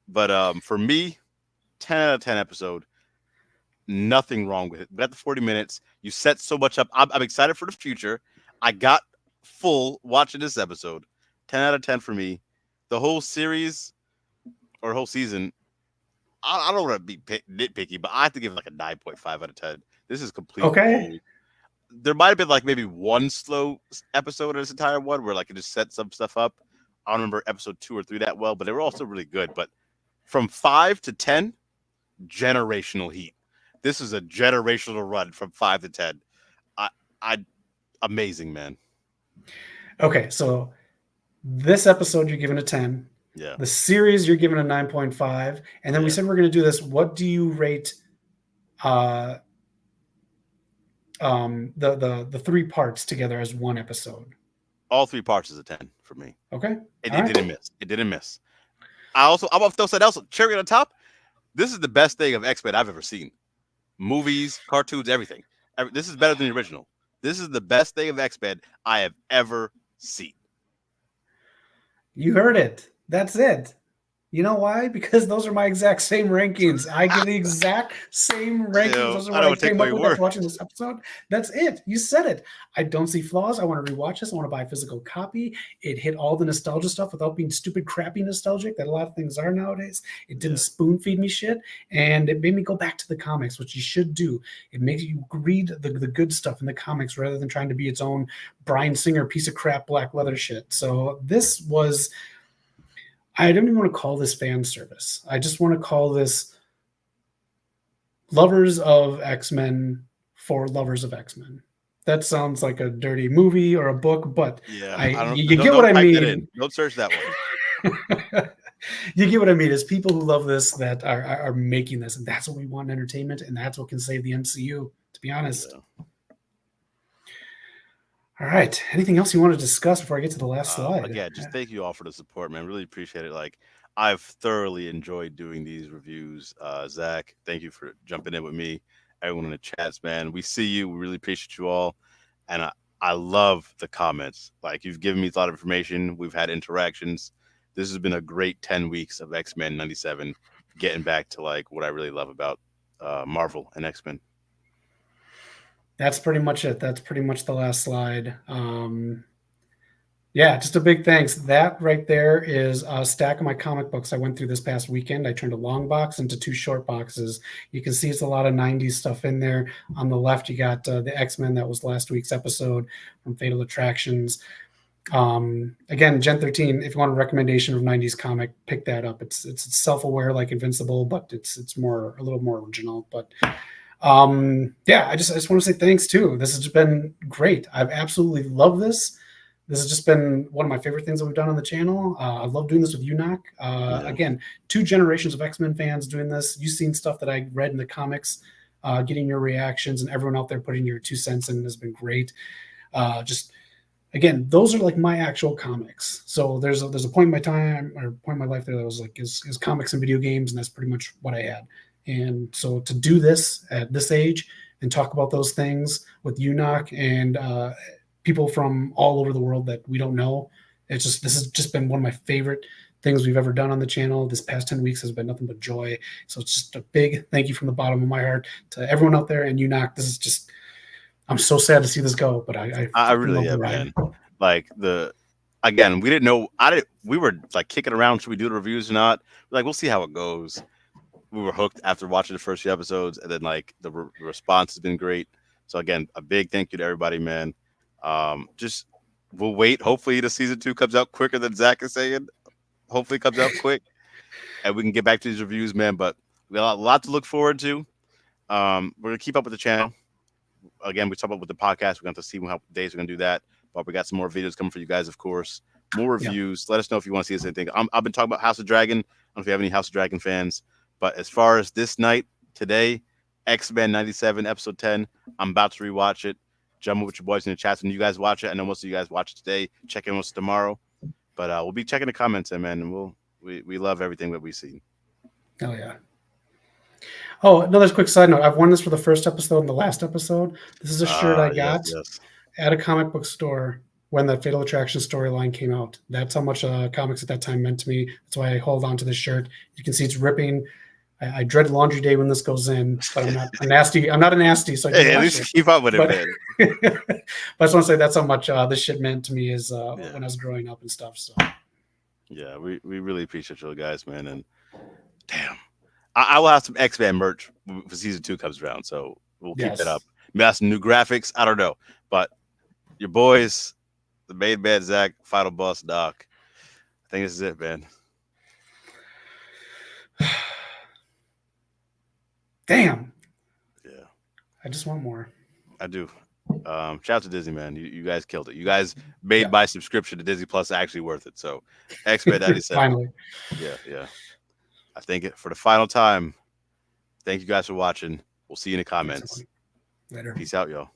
But for me, 10 out of 10 episode. Nothing wrong with it. We got the 40 minutes. You set so much up. I'm excited for the future. I got full watching this episode. 10 out of 10 for me. The whole series or whole season, I don't want to be nitpicky, but I have to give it like a 9.5 out of 10. This is complete Okay. gold. There might have been like maybe one slow episode of this entire one where like it just set some stuff up. I don't remember episode 2 or 3 that well, but they were also really good. But from 5 to 10, generational heat. This is a generational run from 5 to 10. I amazing, man. Okay, so this episode you're giving a 10. Yeah. The series you're giving a 9.5. And then we Yeah. said we're going to do this. What do you rate the 3 parts together as one episode? All 3 parts is a 10 for me. Okay. It All right. didn't miss. It didn't miss. I'm about to throw something else. Cherry on the top. This is the best thing of X-Men I've ever seen. Movies, cartoons, everything. This is better than the original. This is the best thing of X-Men I have ever seen. You heard it. That's it. You know why? Because those are my exact same rankings. I give the exact same rankings. Those are what I came up with after watching this episode. That's it. You said it. I don't see flaws. I want to rewatch this. I want to buy a physical copy. It hit all the nostalgia stuff without being stupid, crappy nostalgic that a lot of things are nowadays. It didn't spoon feed me shit. And it made me go back to the comics, which you should do. It makes you read the good stuff in the comics rather than trying to be its own Bryan Singer piece of crap black leather shit. So this was... I don't even want to call this fan service. I just want to call this lovers of X-Men for lovers of X-Men. That sounds like a dirty movie or a book, but you get what I mean. Don't search that one. You get what I mean. It's people who love this that are making this, and that's what we want in entertainment, and that's what can save the MCU, to be honest. Yeah. All right. Anything else you want to discuss before I get to the last slide? Again, just thank you all for the support, man. Really appreciate it. Like, I've thoroughly enjoyed doing these reviews. Zach, thank you for jumping in with me. Everyone in the chats, man. We see you. We really appreciate you all. And I love the comments. Like, you've given me a lot of information. We've had interactions. This has been a great 10 weeks of X-Men 97, getting back to, like, what I really love about Marvel and X-Men. That's pretty much it. That's pretty much the last slide. Yeah, just a big thanks. That right there is a stack of my comic books I went through this past weekend. I turned a long box into 2 short boxes. You can see it's a lot of 90s stuff in there. On the left, you got the X-Men. That was last week's episode from Fatal Attractions. Again, Gen 13, if you want a recommendation of 90s comic, pick that up. It's self-aware like Invincible, but it's a little more original. But yeah, I just want to say thanks too. This has been great. I've absolutely loved this. This has just been one of my favorite things that we've done on the channel. I love doing this with you, Knock. Again, 2 generations of X-Men fans doing this. You've seen stuff that I read in the comics, getting your reactions, and everyone out there putting your 2 cents in has been great. Again, those are like my actual comics. So there's a point in my time or point in my life there that was like is comics and video games, and that's pretty much what I had. And so to do this at this age and talk about those things with you, Knock, and people from all over the world that we don't know, this has just been one of my favorite things we've ever done on the channel. This past 10 weeks has been nothing but joy. So it's just a big thank you from the bottom of my heart to everyone out there. And you, Knock, this is just, I'm so sad to see this go, but I really am, man. Like again, we didn't know. We were like kicking around. Should we do the reviews or not? We're like, we'll see how it goes. We were hooked after watching the first few episodes, and then like the response has been great. So again, a big thank you to everybody, man. Just we'll wait. Hopefully, the season 2 comes out quicker than Zach is saying. Hopefully, it comes out quick, and we can get back to these reviews, man. But we got a lot to look forward to. We're gonna keep up with the channel. Again, we talk about with the podcast. We're going to see how days we're going to do that. But we got some more videos coming for you guys, of course. More reviews. Let us know if you want to see us anything. I've been talking about House of Dragon. I don't know if you have any House of Dragon fans. But as far as this night, today, X-Men 97, episode 10, I'm about to rewatch it. Jump with your boys in the chats when you guys watch it. I know most of you guys watch it today. Check in with us tomorrow. But we'll be checking the comments in, man. And we love everything that we see. Oh, yeah. Oh, another quick side note. I've won this for the first episode and the last episode. This is a shirt I got at a comic book store when that Fatal Attraction storyline came out. That's how much comics at that time meant to me. That's why I hold on to this shirt. You can see it's ripping. I dread laundry day when this goes in, but I'm not a nasty. I'm not a nasty, so I can Hey, at wash least it. keep up with it, But, man. but I just want to say that's how much this shit meant to me is when I was growing up and stuff. So Yeah, we really appreciate you guys, man. And damn, I will have some X-Men merch for season 2 comes around, so we'll keep that up. Maybe have some new graphics. I don't know, but your boys, the main man Zach, final boss Doc. I think this is it, man. Damn. Yeah, I just want more. I do. Shout out to Disney, man. You guys killed it. You guys made my subscription to Disney Plus actually worth it. So X-Men 97. Finally. Yeah. I think it for the final time. Thank you guys for watching. We'll see you in the comments. Later. Peace out, y'all.